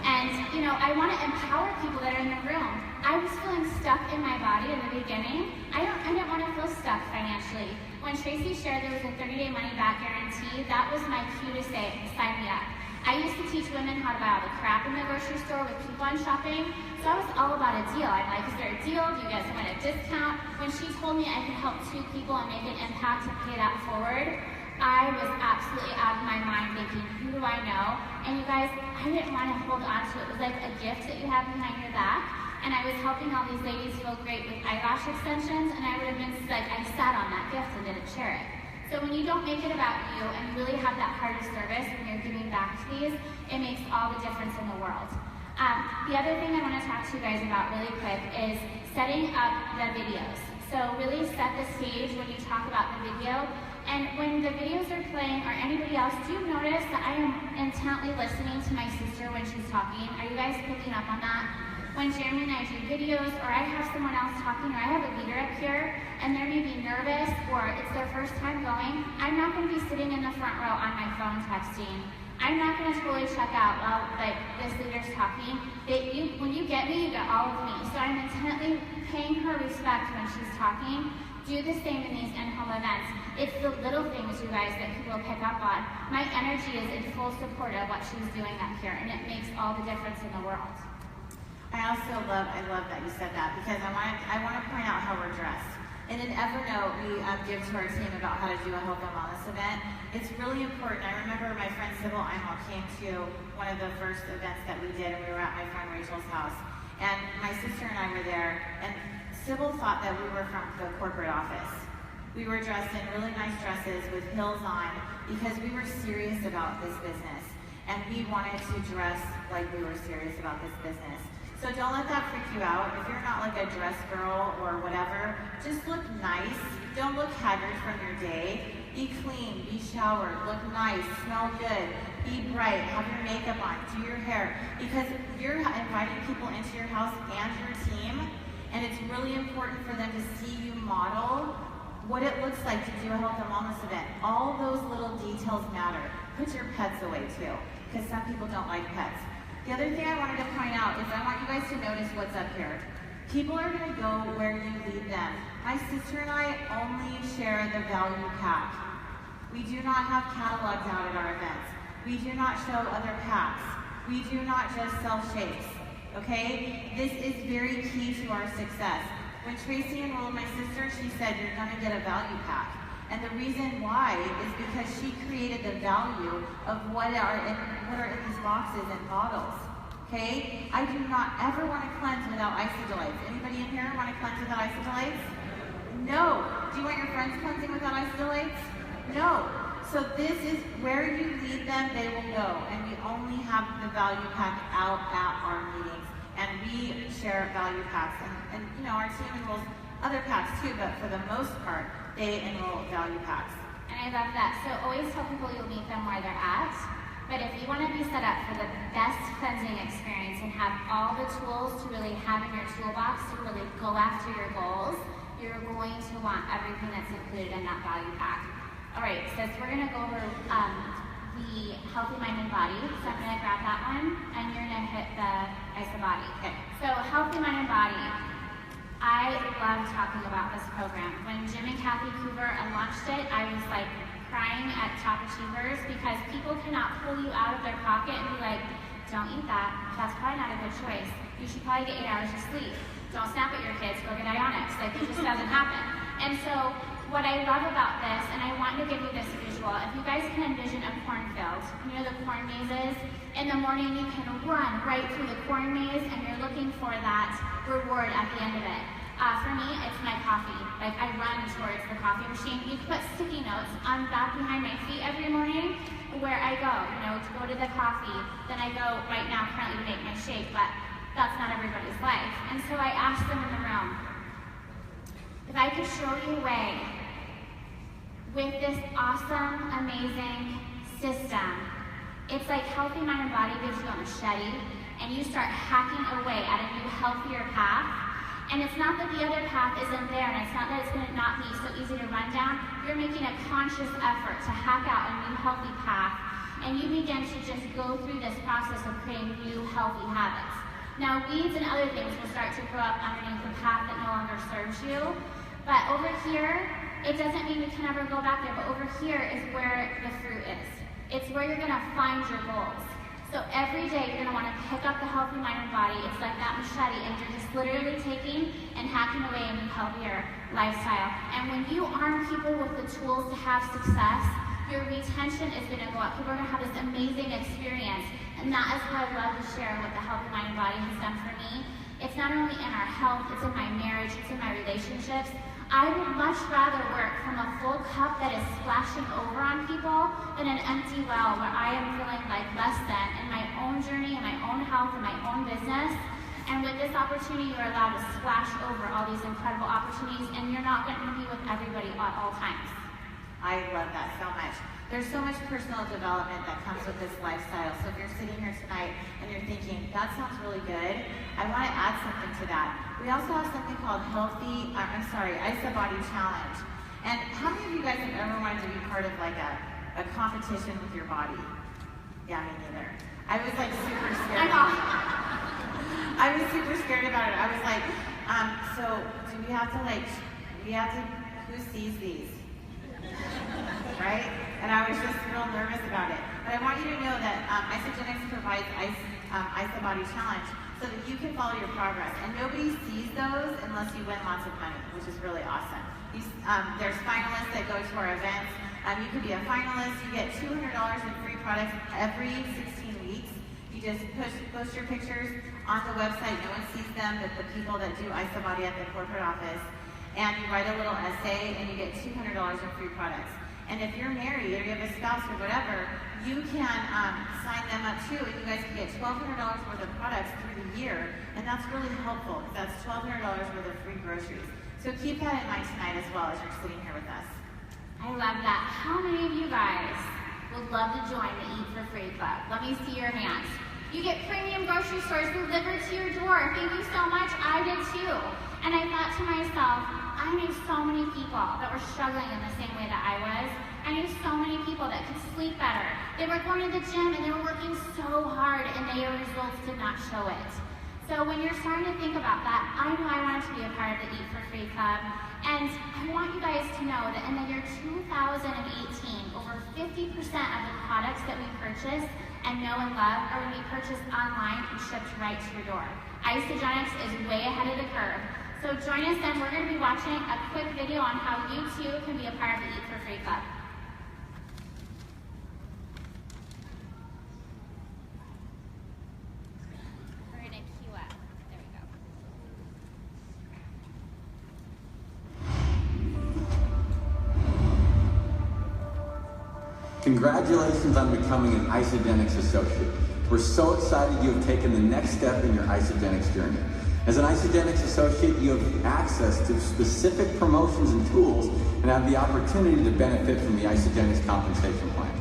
And, you know, I want to empower people that are in the room. I was feeling stuck in my body in the beginning. I didn't want to feel stuck financially. When Tracy shared there was a 30-day money-back guarantee, that was my cue to say, sign me up. I used to teach women how to buy all the crap in the grocery store with coupon shopping, so I was all about a deal. I'm like, is there a deal? Do you get someone a discount? When she told me I could help 2 people and make an impact to pay that forward, I was absolutely out of my mind thinking, who do I know? And you guys, I didn't want to hold on to it. It was like a gift that you have behind your back. And I was helping all these ladies feel great with eyelash extensions, and I would have been like, I sat on that gift and didn't share it. So when you don't make it about you and you really have that heart of service when you're giving back to these, it makes all the difference in the world. The other thing I want to talk to you guys about really quick is setting up the videos. So really set the stage when you talk about the video. And when the videos are playing or anybody else, do you notice that I am intently listening to my sister when she's talking? Are you guys picking up on that? When Jeremy and I do videos, or I have someone else talking, or I have a leader up here, and they're maybe nervous, or it's their first time going, I'm not going to be sitting in the front row on my phone texting. I'm not going to totally check out while like this leader's talking. When you get me, you get all of me. So I'm intently paying her respect when she's talking. Do the same in these in-home events. It's the little things, you guys, that people pick up on. My energy is in full support of what she's doing up here, and it makes all the difference in the world. I love that you said that because I want to point out how we're dressed. In an Evernote we give to our team about how to do a health and wellness event. It's really important. I remember my friend Sybil Einhall came to one of the first events that we did, and we were at my friend Rachel's house. And my sister and I were there, and Sybil thought that we were from the corporate office. We were dressed in really nice dresses with heels on because we were serious about this business. And we wanted to dress like we were serious about this business. So don't let that freak you out. If you're not like a dress girl or whatever, just look nice. Don't look haggard from your day. Be clean, be showered, look nice, smell good, be bright, have your makeup on, do your hair. Because you're inviting people into your house and your team, and it's really important for them to see you model what it looks like to do a Health and Wellness event. All those little details matter. Put your pets away too, because some people don't like pets. The other thing I wanted to point out is I want you guys to notice what's up here. People are going to go where you lead them. My sister and I only share the value pack. We do not have catalogs out at our events. We do not show other packs. We do not just sell shakes, okay? This is very key to our success. When Tracy enrolled my sister, she said, you're going to get a value pack. And the reason why is because she created the value of what are in these boxes and bottles. Okay? I do not ever want to cleanse without isodelites. Anybody in here want to cleanse without isodelites? No. Do you want your friends cleansing without isodelites? No. So this is where you lead them, they will go. And we only have the value pack out at our meetings. And we share value packs. And you know, our team enrolls other packs too, but for the most part, they enroll value packs. And I love that. So always tell people you'll meet them where they're at. But if you want to be set up for the best cleansing experience and have all the tools to really have in your toolbox to really go after your goals, you're going to want everything that's included in that value pack. All right, so we're going to go over the Healthy Mind and Body. So I'm going to grab that one, and you're going to hit the Body. Okay. So Healthy Mind and Body. I love talking about this program. When Jim and Kathy Coover launched it, I was like crying at Top Achievers because people cannot pull you out of their pocket and be like, don't eat that. That's probably not a good choice. You should probably get 8 hours of sleep. Don't snap at your kids. Go get Ionics. Like, it just doesn't happen. And so what I love about this, and I want to give you this visual, if you guys can envision a cornfield, you know the corn mazes? In the morning you can run right through the corn maze and you're looking for that reward at the end of it. For me, it's my coffee. Like, I run towards the coffee machine. You can put sticky notes on back behind my feet every morning where I go, you know, to go to the coffee. Then I go right now currently to make my shake, but that's not everybody's life. And so I asked them in the room, if I could show you a way with this awesome, amazing system. It's like Healthy Mind and Body gives you a machete, and you start hacking away at a new, healthier path. And it's not that the other path isn't there, and it's not that it's going to not be so easy to run down. You're making a conscious effort to hack out a new, healthy path, and you begin to just go through this process of creating new, healthy habits. Now, weeds and other things will start to grow up underneath the path that no longer serves you, but over here, it doesn't mean you can never go back there, but over here is where the fruit is. It's where you're going to find your goals. So every day you're going to want to pick up the Healthy Mind and Body. It's like that machete, and you're just literally taking and hacking away a new, healthier lifestyle. And when you arm people with the tools to have success, your retention is going to go up. People are going to have this amazing experience. And that is what I love to share what the Healthy Mind and Body has done for me. It's not only in our health, it's in my marriage, it's in my relationships. I would much rather work from a full cup that is splashing over on people than an empty well where I am feeling like less than in my own journey, in my own health, in my own business. And with this opportunity, you're allowed to splash over all these incredible opportunities, and you're not going to be with everybody at all times. I love that so much. There's so much personal development that comes with this lifestyle. So if you're sitting here tonight and you're thinking, that sounds really good, I want to add something to that. We also have something called Body Challenge. And how many of you guys have ever wanted to be part of like a competition with your body? Yeah, me neither. I was like super scared. I was super scared about it. I was like, so do we have to who sees these? Right? And I was just real nervous about it. But I want you to know that Isagenix provides Body Challenge so that you can follow your progress. And nobody sees those unless you win lots of money, which is really awesome. There's finalists that go to our events. You can be a finalist. You get $200 in free products every 16 weeks. You just post your pictures on the website. No one sees them, but the people that do Body at the corporate office. And you write a little essay, and you get $200 in free products. And if you're married or you have a spouse or whatever, you can sign them up too, and you guys can get $1,200 worth of products through the year, and that's really helpful because that's $1,200 worth of free groceries. So keep that in mind tonight as well as you're sitting here with us. I love that. How many of you guys would love to join the Eat for Free Club? Let me see your hands. You get premium grocery stores delivered to your door. Thank you so much. I did too. And I thought to myself, I knew so many people that were struggling in the same way that I was. I knew so many people that could sleep better. They were going to the gym and they were working so hard and their results did not show it. So when you're starting to think about that, I knew I wanted to be a part of the Eat for Free Club. And I want you guys to know that in the year 2018, over 50% of the products that we purchase and know and love are going to be purchased online and shipped right to your door. Isogenics is way ahead of the curve. So join us and we're going to be watching a quick video on how you too can be a part of the Eat for Free Club. We're going to queue up. There we go. Congratulations on becoming an Isogenics associate. We're so excited you have taken the next step in your Isogenics journey. As an Isogenics associate, you have access to specific promotions and tools and have the opportunity to benefit from the Isogenics compensation plan.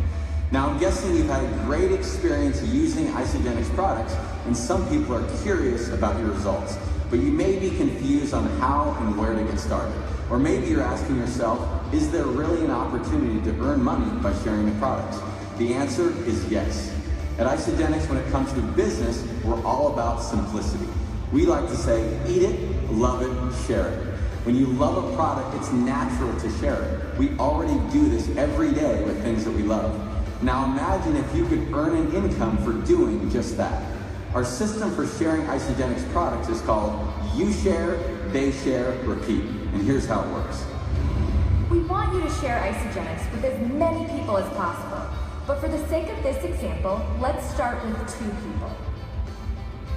Now, I'm guessing you've had a great experience using Isogenics products, and some people are curious about your results, but you may be confused on how and where to get started. Or maybe you're asking yourself, is there really an opportunity to earn money by sharing the products? The answer is yes. At Isogenics, when it comes to business, we're all about simplicity. We like to say, eat it, love it, share it. When you love a product, it's natural to share it. We already do this every day with things that we love. Now imagine if you could earn an income for doing just that. Our system for sharing Isogenics products is called You Share, They Share, Repeat. And here's how it works. We want you to share Isogenics with as many people as possible. But for the sake of this example, let's start with 2 people.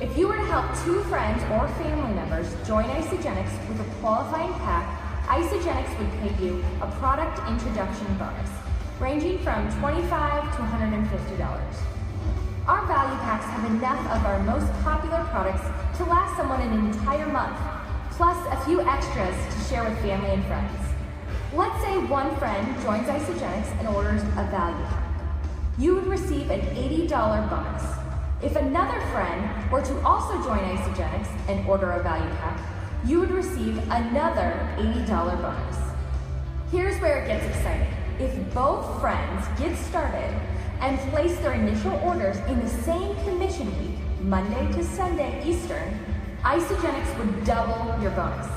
If you were to help 2 friends or family members join Isogenics with a qualifying pack, Isogenics would pay you a product introduction bonus, ranging from $25 to $150. Our value packs have enough of our most popular products to last someone an entire month, plus a few extras to share with family and friends. Let's say one friend joins Isogenics and orders a value pack. You would receive an $80 bonus. If another friend were to also join Isogenics and order a value pack, you would receive another $80 bonus. Here's where it gets exciting. If both friends get started and place their initial orders in the same commission week, Monday to Sunday Eastern, Isogenics would double your bonus.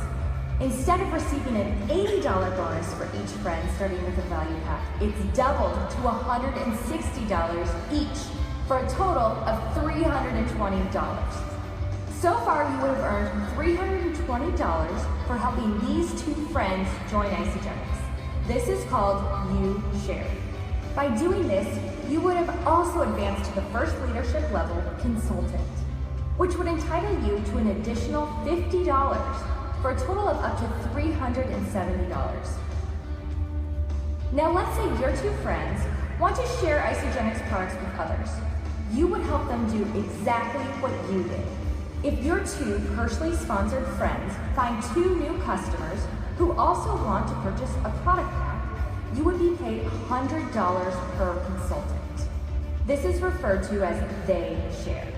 Instead of receiving an $80 bonus for each friend starting with a value pack, it's doubled to $160 each, for a total of $320. So far, you would have earned $320 for helping these 2 friends join Isogenics. This is called You Share. By doing this, you would have also advanced to the first leadership level, consultant, which would entitle you to an additional $50 for a total of up to $370. Now let's say your 2 friends want to share Isogenics products with others. You would help them do exactly what you did. If your 2 personally sponsored friends find 2 new customers who also want to purchase a product pack, you would be paid $100 per consultant. This is referred to as They Share.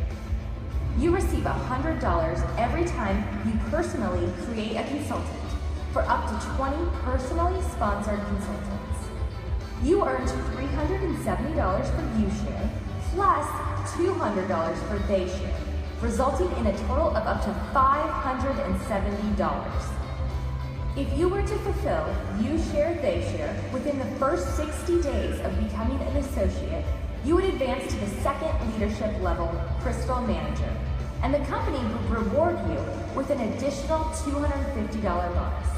You receive $100 every time you personally create a consultant for up to 20 personally sponsored consultants. You earned $370 for You Share, plus $200 for They Share, resulting in a total of up to $570. If you were to fulfill You Share, They Share within the first 60 days of becoming an associate, you would advance to the second leadership level, Crystal Manager, and the company would reward you with an additional $250 bonus.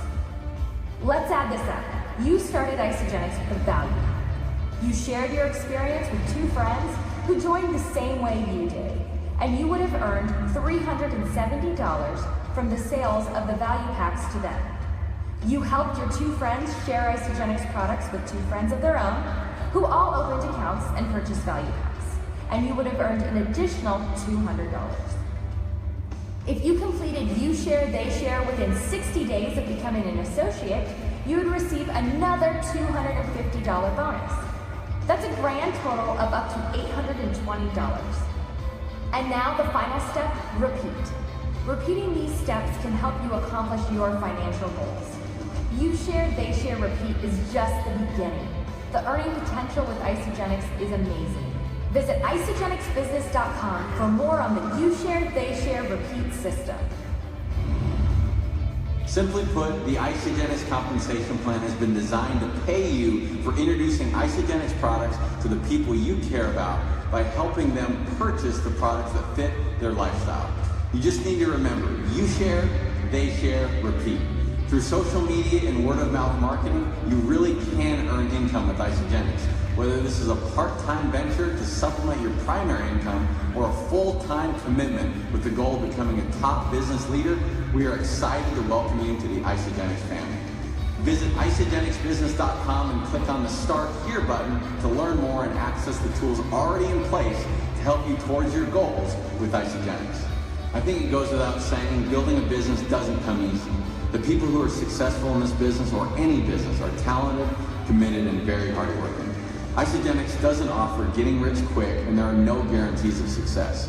Let's add this up. You started Isogenics with a value. You shared your experience with 2 friends who joined the same way you did, and you would have earned $370 from the sales of the value packs to them. You helped your 2 friends share Isogenics products with 2 friends of their own, who all opened accounts and purchased value packs, and you would have earned an additional $200. If you completed You Share, They Share within 60 days of becoming an associate, you would receive another $250 bonus. That's a grand total of up to $820. And now the final step, repeat. Repeating these steps can help you accomplish your financial goals. You Share, They Share, Repeat is just the beginning. The earning potential with Isogenics is amazing. Visit isogenicsbusiness.com for more on the You Share, They Share, Repeat system. Simply put, the Isogenics compensation plan has been designed to pay you for introducing Isogenics products to the people you care about by helping them purchase the products that fit their lifestyle. You just need to remember, you share, they share, repeat. Through social media and word-of-mouth marketing, you really can earn income with Isogenics. Whether this is a part-time venture to supplement your primary income or a full-time commitment with the goal of becoming a top business leader, we are excited to welcome you to the Isogenics family. Visit isogenicsbusiness.com and click on the Start Here button to learn more and access the tools already in place to help you towards your goals with Isogenics. I think it goes without saying, building a business doesn't come easy. The people who are successful in this business or any business are talented, committed, and very hardworking. Isogenics doesn't offer getting rich quick, and there are no guarantees of success.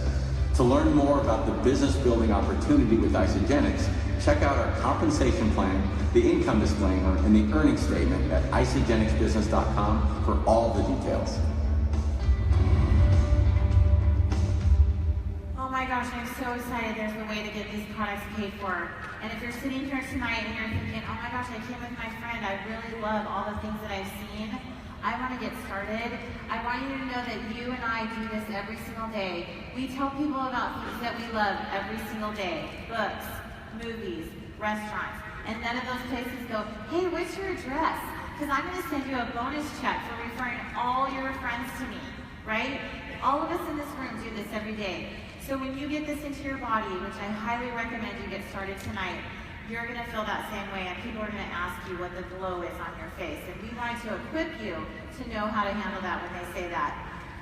To learn more about the business building opportunity with Isogenics, check out our compensation plan, the income disclaimer, and the earnings statement at isogenicsbusiness.com for all the details. Oh my gosh, I'm so excited there's a way to get these products paid for. And if you're sitting here tonight and you're thinking, oh my gosh, I came with my friend, I really love all the things that I've seen, I want to get started. I want you to know that you and I do this every single day. We tell people about things that we love every single day. Books, movies, restaurants. And none of those places go, hey, what's your address? Because I'm going to send you a bonus check for referring all your friends to me, right? All of us in this room do this every day. So when you get this into your body, which I highly recommend you get started tonight, you're going to feel that same way, and people are going to ask you what the glow is on your face. And we want to equip you to know how to handle that when they say that.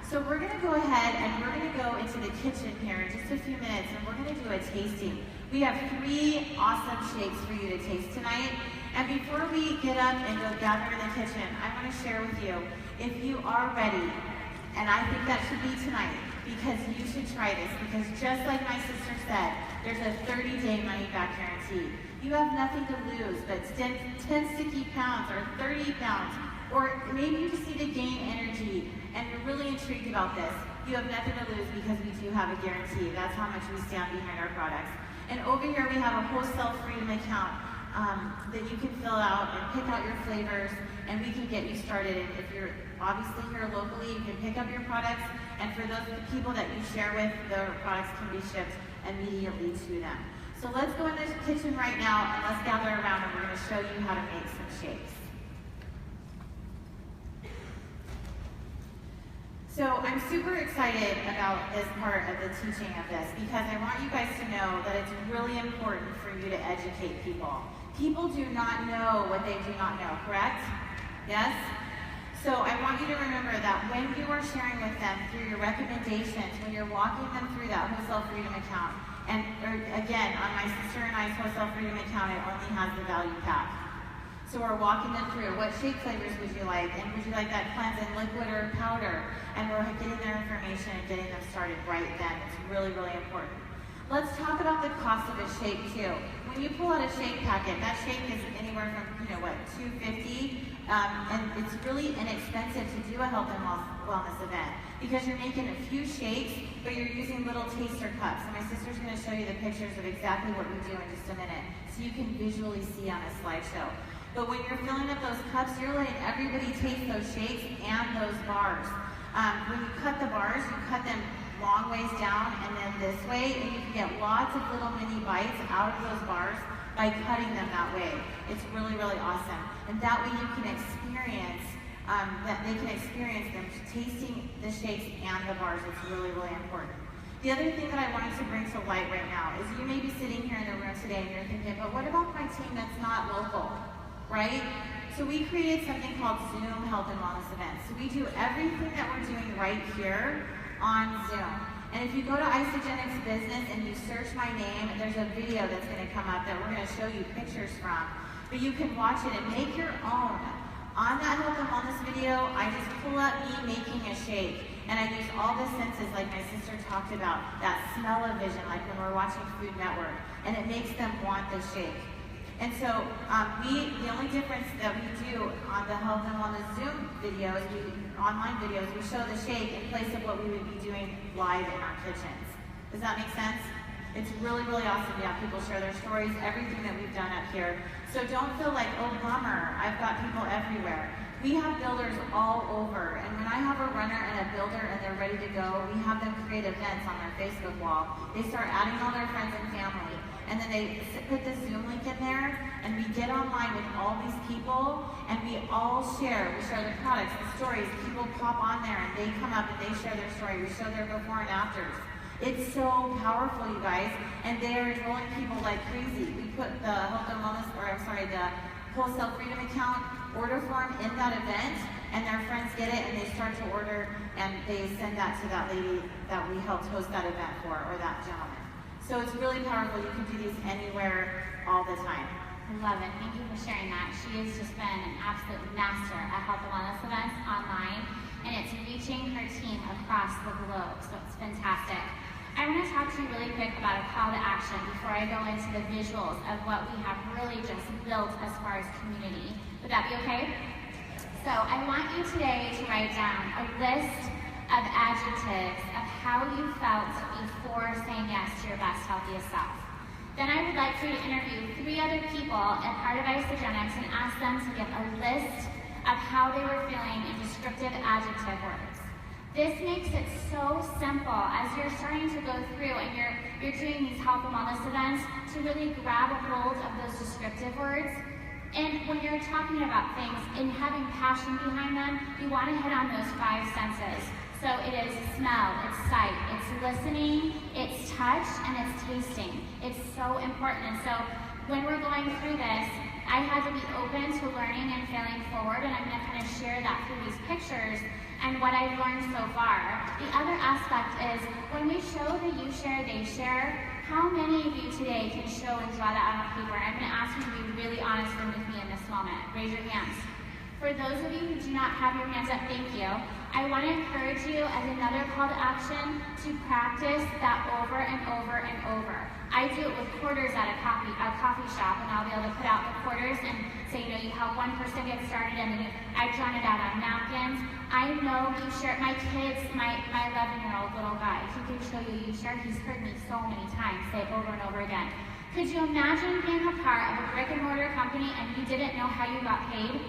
So we're going to go ahead and we're going to go into the kitchen here in just a few minutes, and we're going to do a tasting. We have 3 awesome shakes for you to taste tonight. And before we get up and go gather in the kitchen, I want to share with you, if you are ready, and I think that should be tonight, because you should try this, because just like my sister said, there's a 30-day money-back guarantee. You have nothing to lose but 10 sticky pounds or 30 pounds, or maybe you just need to gain energy and you're really intrigued about this. You have nothing to lose because we do have a guarantee. That's how much we stand behind our products. And over here we have a wholesale freedom account that you can fill out and pick out your flavors, and we can get you started. And if you're obviously here locally, you can pick up your products, and for those people that you share with, the products can be shipped immediately to them. So let's go in the kitchen right now and let's gather around, and we're going to show you how to make some shakes. So I'm super excited about this part of the teaching of this because I want you guys to know that it's really important for you to educate people. People do not know what they do not know, correct? Yes? So I want you to remember that when you are sharing with them through your recommendations, when you're walking them through that Wholesale Freedom account, and again, on my sister and I's Wholesale Freedom account, it only has the value pack. So we're walking them through what shake flavors would you like, and would you like that cleansing liquid or powder? And we're getting their information and getting them started right then. It's really, really important. Let's talk about the cost of a shake too. When you pull out a shake packet, that shake is anywhere from, $2.50, and it's really inexpensive to do a health and wellness event because you're making a few shakes, but you're using little taster cups. And my sister's going to show you the pictures of exactly what we do in just a minute, so you can visually see on a slideshow. But when you're filling up those cups, you're letting everybody taste those shakes and those bars. When you cut the bars, you cut them long ways down and then this way, and you can get lots of little mini bites out of those bars by cutting them that way. It's really, really awesome. And that way you can experience, they can experience them tasting the shakes and the bars. It's really, really important. The other thing that I wanted to bring to light right now is you may be sitting here in the room today and you're thinking, but what about my team that's not local? right? So we created something called Zoom Health and Wellness Events. So we do everything that we're doing right here on Zoom. And if you go to Isagenix Business and you search my name, there's a video that's going to come up that we're going to show you pictures from. But you can watch it and make your own. On that health and wellness video, I just pull up me making a shake. And I use all the senses like my sister talked about, that smell of vision, like when we're watching Food Network. And it makes them want the shake. And so the only difference that we do on the health and wellness Zoom videos, online videos, we show the shake in place of what we would be doing live in our kitchens. Does that make sense? It's really, really awesome to have people share their stories, everything that we've done up here. So don't feel like, oh, bummer, I've got people everywhere. We have builders all over, and when I have a runner and a builder and they're ready to go, we have them create events on their Facebook wall. They start adding all their friends and family. And then they put the Zoom link in there, and we get online with all these people, and we all share. We share the products, the stories. People pop on there, and they come up and they share their story. We show their before and afters. It's so powerful, you guys, and they're enrolling people like crazy. We put the Health and Wellness, the Wholesale Freedom account order form in that event, and their friends get it, and they start to order, and they send that to that lady that we helped host that event for, or that gentleman. So it's really powerful. You can do these anywhere, all the time. I love it. Thank you for sharing that. She has just been an absolute master at health and wellness events online, and it's reaching her team across the globe, so it's fantastic. I want to talk to you really quick about a call to action before I go into the visuals of what we have really just built as far as community. Would that be okay? So I want you today to write down a list of adjectives of how you felt before saying yes to your best, healthiest self. Then I would like for you to interview 3 other people and part of Isagenix and ask them to give a list of how they were feeling in descriptive adjective words. This makes it so simple as you're starting to go through and you're doing these health and wellness events to really grab a hold of those descriptive words. And when you're talking about things and having passion behind them, you want to hit on those 5 senses. So it is smell, it's sight, it's listening, it's touch, and it's tasting. It's so important. And so when we're going through this, I had to be open to learning and failing forward, and I'm going to kind of share that through these pictures and what I've learned so far. The other aspect is when we show the you share, they share, how many of you today can show and draw that out on paper? I'm going to ask you to be really honest with me in this moment. Raise your hands. For those of you who do not have your hands up, thank you. I want to encourage you as another call to action to practice that over and over and over. I do it with quarters at a coffee shop, and I'll be able to put out the quarters and say, you help one person get started, and then I've drawn it out on napkins. I know you share, my kids, my 11-year-old little guy, he can show you share. He's heard me so many times say it over and over again. Could you imagine being a part of a brick and mortar company and you didn't know how you got paid?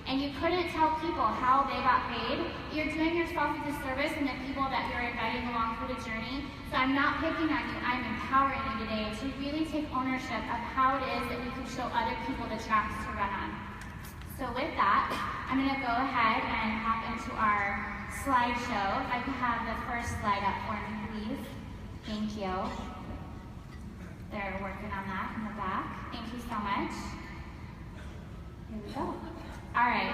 And you couldn't tell people how they got paid? You're doing yourself a disservice and the people that you're inviting along for the journey. So I'm not picking on you, I'm empowering you today to really take ownership of how it is that you can show other people the tracks to run on. So with that, I'm gonna go ahead and hop into our slideshow. If I could have the first slide up for me, please. Thank you. They're working on that in the back. Thank you so much. Here we go. All right,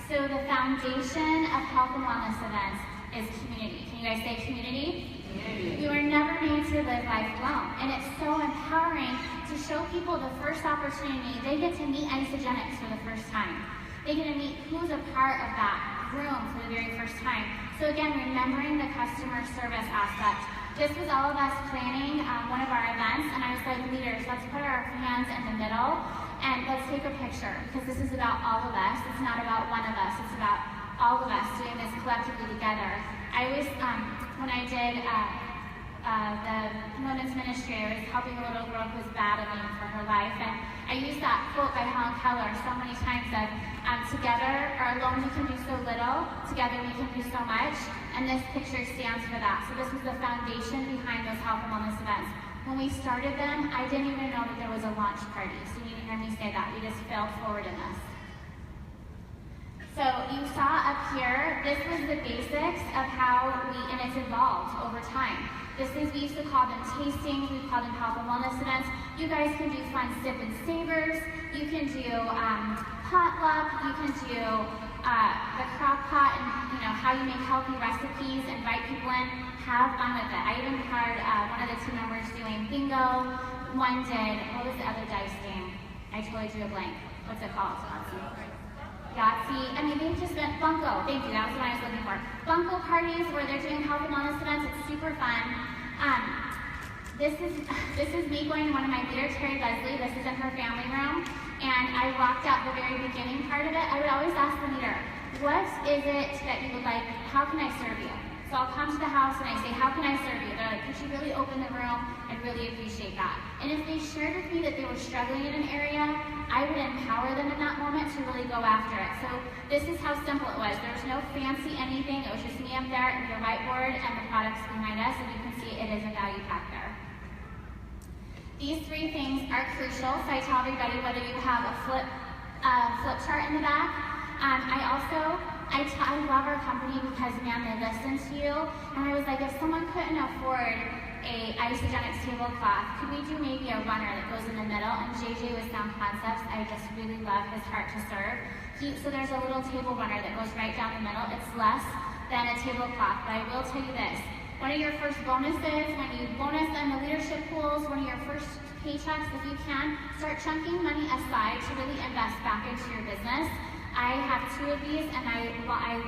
so the foundation of health and wellness events is community. Can you guys say community? Community. You are never made to live life alone, and it's so empowering to show people the first opportunity. They get to meet Isagenix for the first time. They get to meet who's a part of that room for the very first time. So again, remembering the customer service aspect. This was all of us planning one of our events, and I was like, leaders, let's put our hands in the middle. And let's take a picture, because this is about all of us. It's not about one of us. It's about all of us doing this collectively together. I was, when I did the women's ministry, I was helping a little girl who was battling for her life. And I used that quote by Helen Keller so many times that together or alone we can do so little, together we can do so much. And this picture stands for that. So this was the foundation behind those health and wellness events. When we started them, I didn't even know that there was a launch party. So you didn't hear me say that. We just failed forward in this. So you saw up here, this was the basics of how and it's evolved over time. We used to call them tastings, we call them health and wellness events. You guys can do fun sip and savers. You can do potluck, you can do the crock pot and how you make healthy recipes, invite people in, have fun with it. I even heard one of the team members doing bingo. One did, what was the other dice game? I totally drew a blank. What's it called? Yahtzee. I mean, they've just been Bunko. Thank you, that was what I was looking for. Bunko parties where they're doing health and wellness events. It's super fun. This is me going to one of my leaders, Terry Leslie. This is in her family room. And I walked out the very beginning part of it. I would always ask the leader, what is it that you would like? How can I serve you? So I'll come to the house and I say, how can I serve you? They're like, could you really open the room? I'd really appreciate that. And if they shared with me that they were struggling in an area, I would empower them in that moment to really go after it. So this is how simple it was. There was no fancy anything. It was just me up there and the whiteboard and the products behind us, and you can see it is a value pack there. These three things are crucial. So I tell everybody whether you have a flip chart in the back. I love our company because, man, they listen to you. And I was like, if someone couldn't afford a isogenics tablecloth, could we do maybe a runner that goes in the middle? And JJ with Sound Concepts, I just really love his heart to serve. So there's a little table runner that goes right down the middle. It's less than a tablecloth, but I will tell you this. One of your first bonuses, when you bonus in the leadership pools, one of your first paychecks, if you can, start chunking money aside to really invest back into your business. I have 2 of these, and I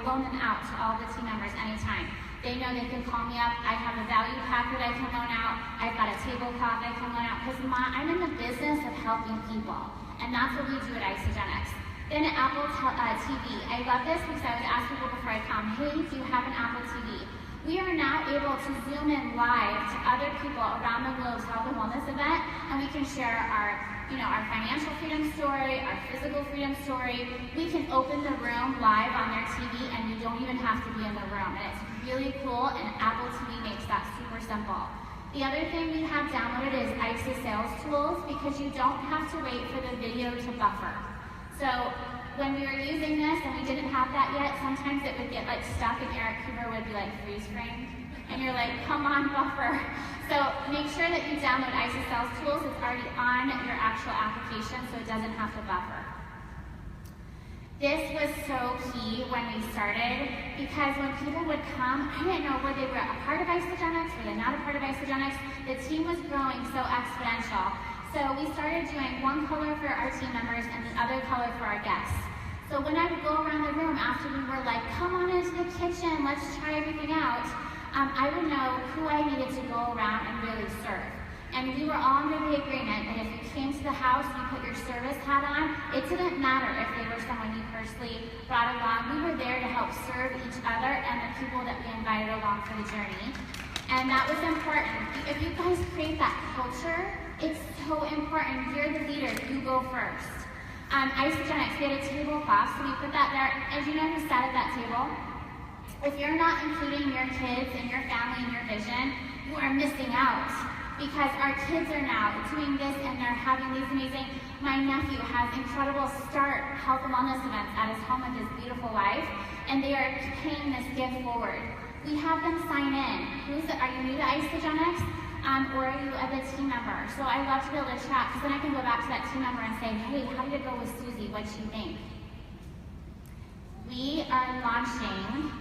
loan them out to all the team members anytime. They know they can call me up. I have a value pack that I can loan out. I've got a tablecloth I can loan out, because I'm in the business of helping people, and that's what we do at Isogenics. Then at Apple TV, I love this because I would ask people before I come, hey, do you have an Apple TV? We are now able to zoom in live to other people around the globe to Health and Wellness event, and we can share our financial freedom story, our physical freedom story. We can open the room live on their TV, and you don't even have to be in the room. And it's really cool, and Apple TV makes that super simple. The other thing we have downloaded is ISA sales tools, because you don't have to wait for the video to buffer. So when we were using this and we didn't have that yet, sometimes it would get stuck, and Eric Cooper would be freeze framed. And you're like, come on, buffer. So make sure that you download ISA sales tools. It's already on your actual application, so it doesn't have to buffer. This was so key when we started, because when people would come, I didn't know whether they were a part of Isogenics, were they not a part of Isogenics. The team was growing so exponential. So we started doing one color for our team members and the other color for our guests. So when I would go around the room after we were like, come on into the kitchen, let's try everything out, I would know who I needed to go around and really serve. And we were all under the agreement that if you came to the house and you put your service hat on, it didn't matter if they were someone you personally brought along. We were there to help serve each other and the people that we invited along for the journey. And that was important. If you guys create that culture, it's so important. You're the leader, you go first. Isogenics, we had a tablecloth, so we put that there. And you know who sat at that table? If you're not including your kids and your family in your vision, you are missing out. Because our kids are now doing this and they're having these amazing, my nephew has incredible start health and wellness events at his home with his beautiful wife, and they are paying this gift forward. We have them sign in. Are you new to Isogenics? Or are you a team member? So I love to be able to chat, because then I can go back to that team member and say, hey, how did it go with Susie? What do you think? We are launching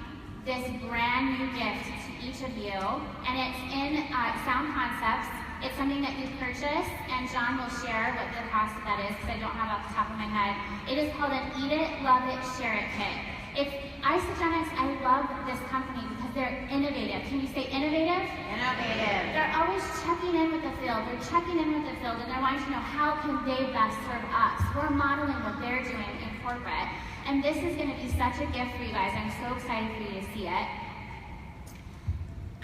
this brand new gift to each of you, and it's in Sound Concepts. It's something that you purchase, and John will share what the cost of that is, because I don't have it off the top of my head. It is called an Eat It, Love It, Share It kit. If Isogenics, I love this company because they're innovative. Can you say innovative? Innovative. They're always checking in with the field. They're checking in with the field, and they're wanting to know how can they best serve us. We're modeling what they're doing in corporate. And this is going to be such a gift for you guys. I'm so excited for you to see it.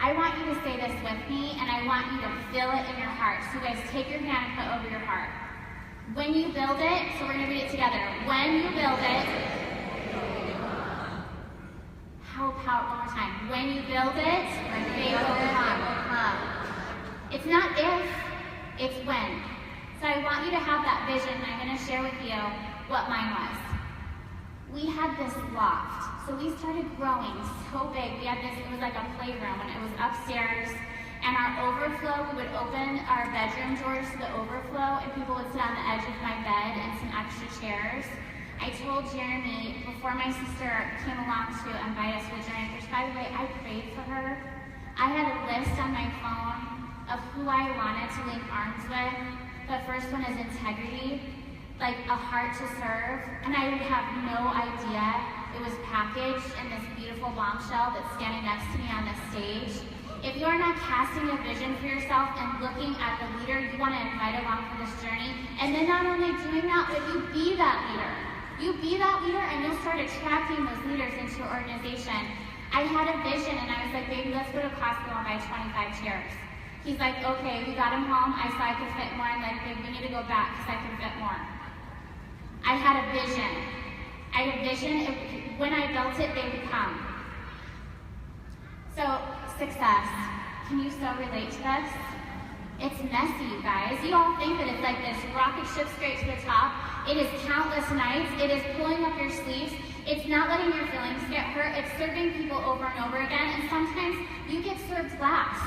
I want you to say this with me, and I want you to feel it in your heart. So you guys take your hand and put over your heart. When you build it, so we're going to read it together. When you build it, one more time. When you build it, they will come. It's not if, it's when. So I want you to have that vision, and I'm going to share with you what mine was. We had this loft, so we started growing so big. We had this, it was like a playroom, and it was upstairs, and our overflow, we would open our bedroom doors to the overflow, and people would sit on the edge of my bed and some extra chairs. I told Jeremy before my sister came along to invite us to the journey, which by the way, I prayed for her. I had a list on my phone of who I wanted to link arms with. The first one is integrity, like a heart to serve, and I would have no idea it was packaged in this beautiful bombshell that's standing next to me on the stage. If you are not casting a vision for yourself and looking at the leader you want to invite along for this journey, and then not only doing that, but you be that leader. You be that leader and you'll start attracting those leaders into your organization. I had a vision and I was like, baby, let's go to Costco and buy 25 chairs. He's like, okay, we got him home. I saw I could fit more. I'm like, babe, we need to go back because I can fit more. I had a vision. I had a vision. When I built it, they would come. So, success. Can you so relate to this? It's messy, you guys. You all think that it's like this rocket ship straight to the top. It is countless nights. It is pulling up your sleeves. It's not letting your feelings get hurt. It's serving people over and over again. And sometimes you get served last.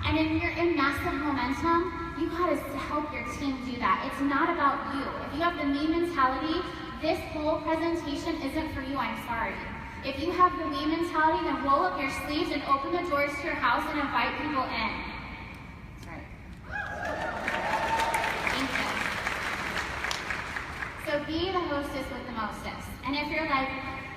And if you're in massive momentum, you gotta help your team do that. It's not about you. If you have the me mentality, this whole presentation isn't for you, I'm sorry. If you have the me mentality, then roll up your sleeves and open the doors to your house and invite people in. That's right. Thank you. So be the hostess with the mostest. And if you're like,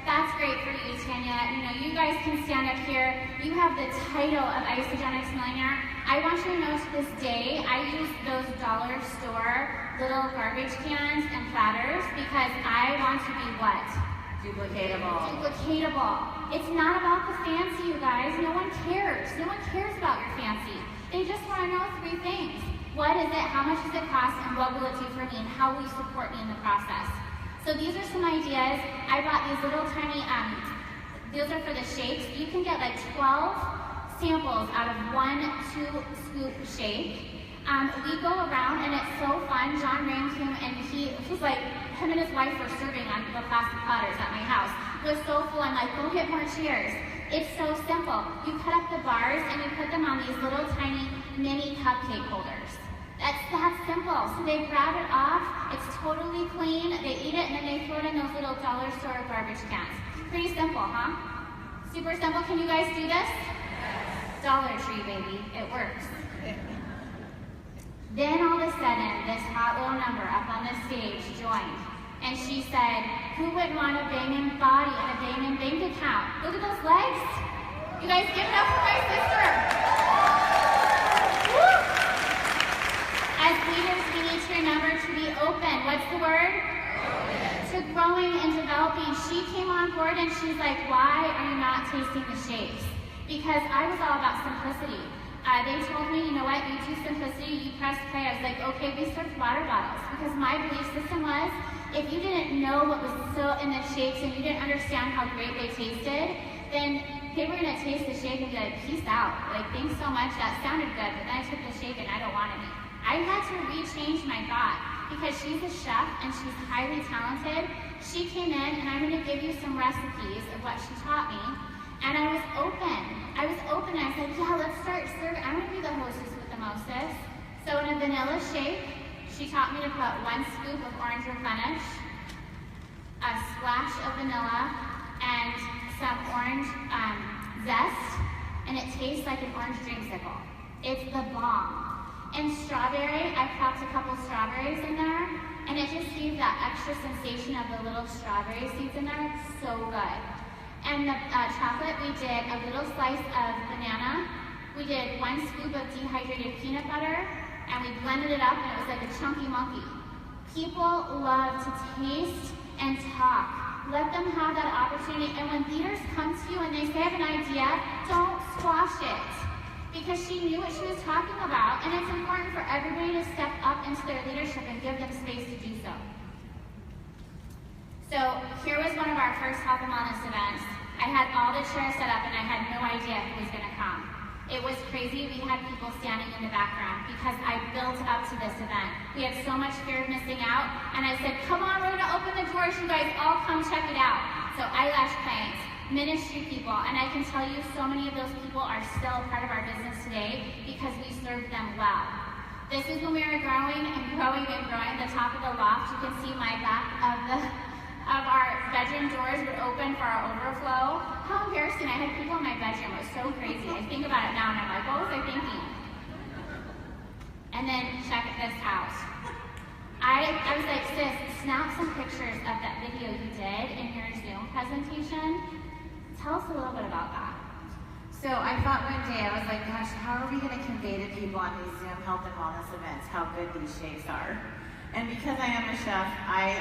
that's great for you, Tanya, you guys can stand up here. You have the title of Isogenics Millionaire. I want you to know to this day, I use those dollar store little garbage cans and platters because I want to be what? Duplicatable. Duplicatable. It's not about the fancy, you guys. No one cares. No one cares about your fancy. They just want to know three things. What is it? How much does it cost? And what will it do for me? And how will you support me in the process? So these are some ideas. I bought these little tiny, these are for the shakes. You can get like 12 samples out of 1 2-scoop shake. We go around and it's so fun. John Rain came and he was like, him and his wife were serving on the plastic platters at my house. It was so full. I'm like, go get more chairs. It's so simple. You cut up the bars and you put them on these little tiny mini cupcake holders. That's that simple. So they grab it off, it's totally clean, they eat it, and then they throw it in those little dollar store garbage cans. Pretty simple, huh? Super simple. Can you guys do this? Yes. Dollar Tree, baby. It works. Then all of a sudden, this hot little number up on the stage joined. And she said, who wouldn't want a banging body and a banging bank account? Look at those legs. You guys give it up for my sister. Woo! As leaders, we need to remember to be open. What's the word? Open. To growing and developing. She came on board and she's like, why are you not tasting the shakes? Because I was all about simplicity. They told me, you know what, you do simplicity, you press play. I was like, okay, we served water bottles. Because my belief system was, if you didn't know what was still in the shakes and you didn't understand how great they tasted, then they were gonna taste the shake and be like, peace out. Like, thanks so much, that sounded good, but then I took the shake and I don't want any. I had to rechange my thought because she's a chef and she's highly talented. She came in and I'm gonna give you some recipes of what she taught me. And I was open. I was like, yeah, let's start serving. I'm gonna be the hostess with the mostest. So in a vanilla shake, she taught me to put 1 scoop of orange replenish, a splash of vanilla, and some orange zest, and it tastes like an orange dreamsicle. It's the bomb. And strawberry, I popped a couple strawberries in there, and it just gave that extra sensation of the little strawberry seeds in there. It's so good. And the chocolate, we did a little slice of banana. We did 1 scoop of dehydrated peanut butter, and we blended it up, and it was like a chunky monkey. People love to taste and talk. Let them have that opportunity. And when leaders come to you and they say, I have an idea, don't squash it. Because she knew what she was talking about, and it's important for everybody to step up into their leadership and give them space to do so. So here was one of our first health and wellness events. I had all the chairs set up and I had no idea who was gonna come. It was crazy. We had people standing in the background because I built up to this event. We had so much fear of missing out, and I said, come on, we're gonna open the doors, you guys all come check it out. So eyelash clients, ministry people, and I can tell you so many of those people are still part of our business today because we served them well. This is when we were growing and growing and growing. The top of the loft, you can see my back of bedroom doors would open for our overflow. How embarrassing. I had people in my bedroom. It was so crazy. I think about it now and I'm like, what was I thinking? And then check this out. I was like, sis, snap some pictures of that video you did in your Zoom presentation. Tell us a little bit about that. So I thought one day, I was like, gosh, how are we going to convey to people on these Zoom health and wellness events how good these shakes are? And because I am a chef, I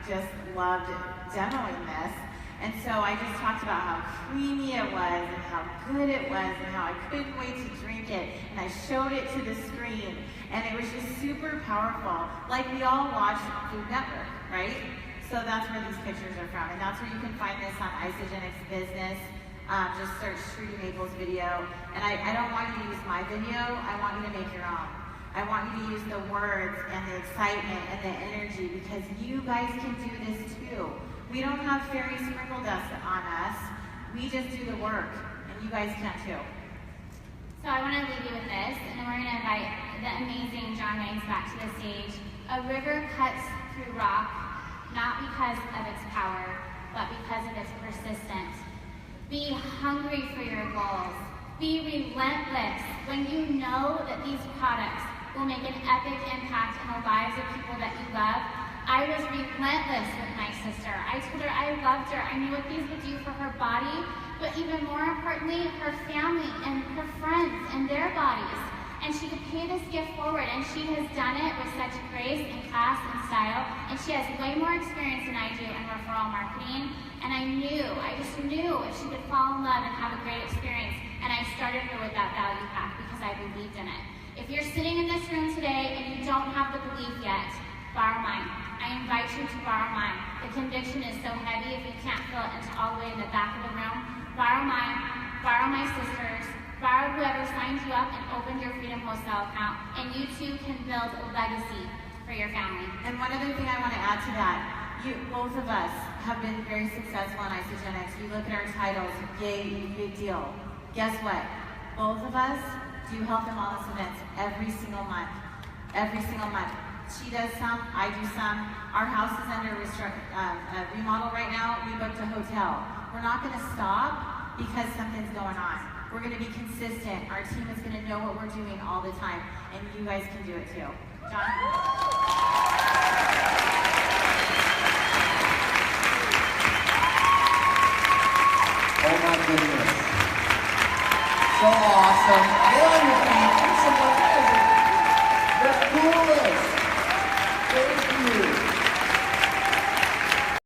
just loved demoing this. And so I just talked about how creamy it was and how good it was and how I couldn't wait to drink it. And I showed it to the screen. And it was just super powerful. Like we all watch Food Network, right? So that's where these pictures are from. And that's where you can find this on Isagenix Business. Just search Trudy Maples video. And I don't want you to use my video. I want you to make your own. I want you to use the words and the excitement and the energy because you guys can do this too. We don't have fairy sprinkle dust on us. We just do the work, and you guys can too. So I want to leave you with this, and then we're going to invite the amazing John Reigns back to the stage. A river cuts through rock, not because of its power, but because of its persistence. Be hungry for your goals. Be relentless when you know that these products will make an epic impact in the lives of people that you love. I was relentless with my sister. I told her I loved her. I knew what these would do for her body, but even more importantly, her family and her friends and their bodies. And she could pay this gift forward, and she has done it with such grace and class and style, and she has way more experience than I do in referral marketing. And I just knew if she could fall in love and have a great experience, and I started her with that value pack because I believed in it. If you're sitting in this room today and you don't have the belief yet, borrow mine. I invite you to borrow mine. The conviction is so heavy if you can't feel it until all the way in the back of the room. Borrow mine, borrow my sister's, borrow whoever signed you up and opened your Freedom Wholesale account, and you too can build a legacy for your family. And one other thing I want to add to that, both of us have been very successful in Isagenix. You look at our titles, yay, big deal. Guess what? Both of us do health and wellness events every single month. Every single month. She does some, I do some. Our house is under remodel right now. We booked a hotel. We're not going to stop because something's going on. We're going to be consistent. Our team is going to know what we're doing all the time, and you guys can do it too. John? Oh my goodness. So awesome. Get on your feet. Give someone the coolest.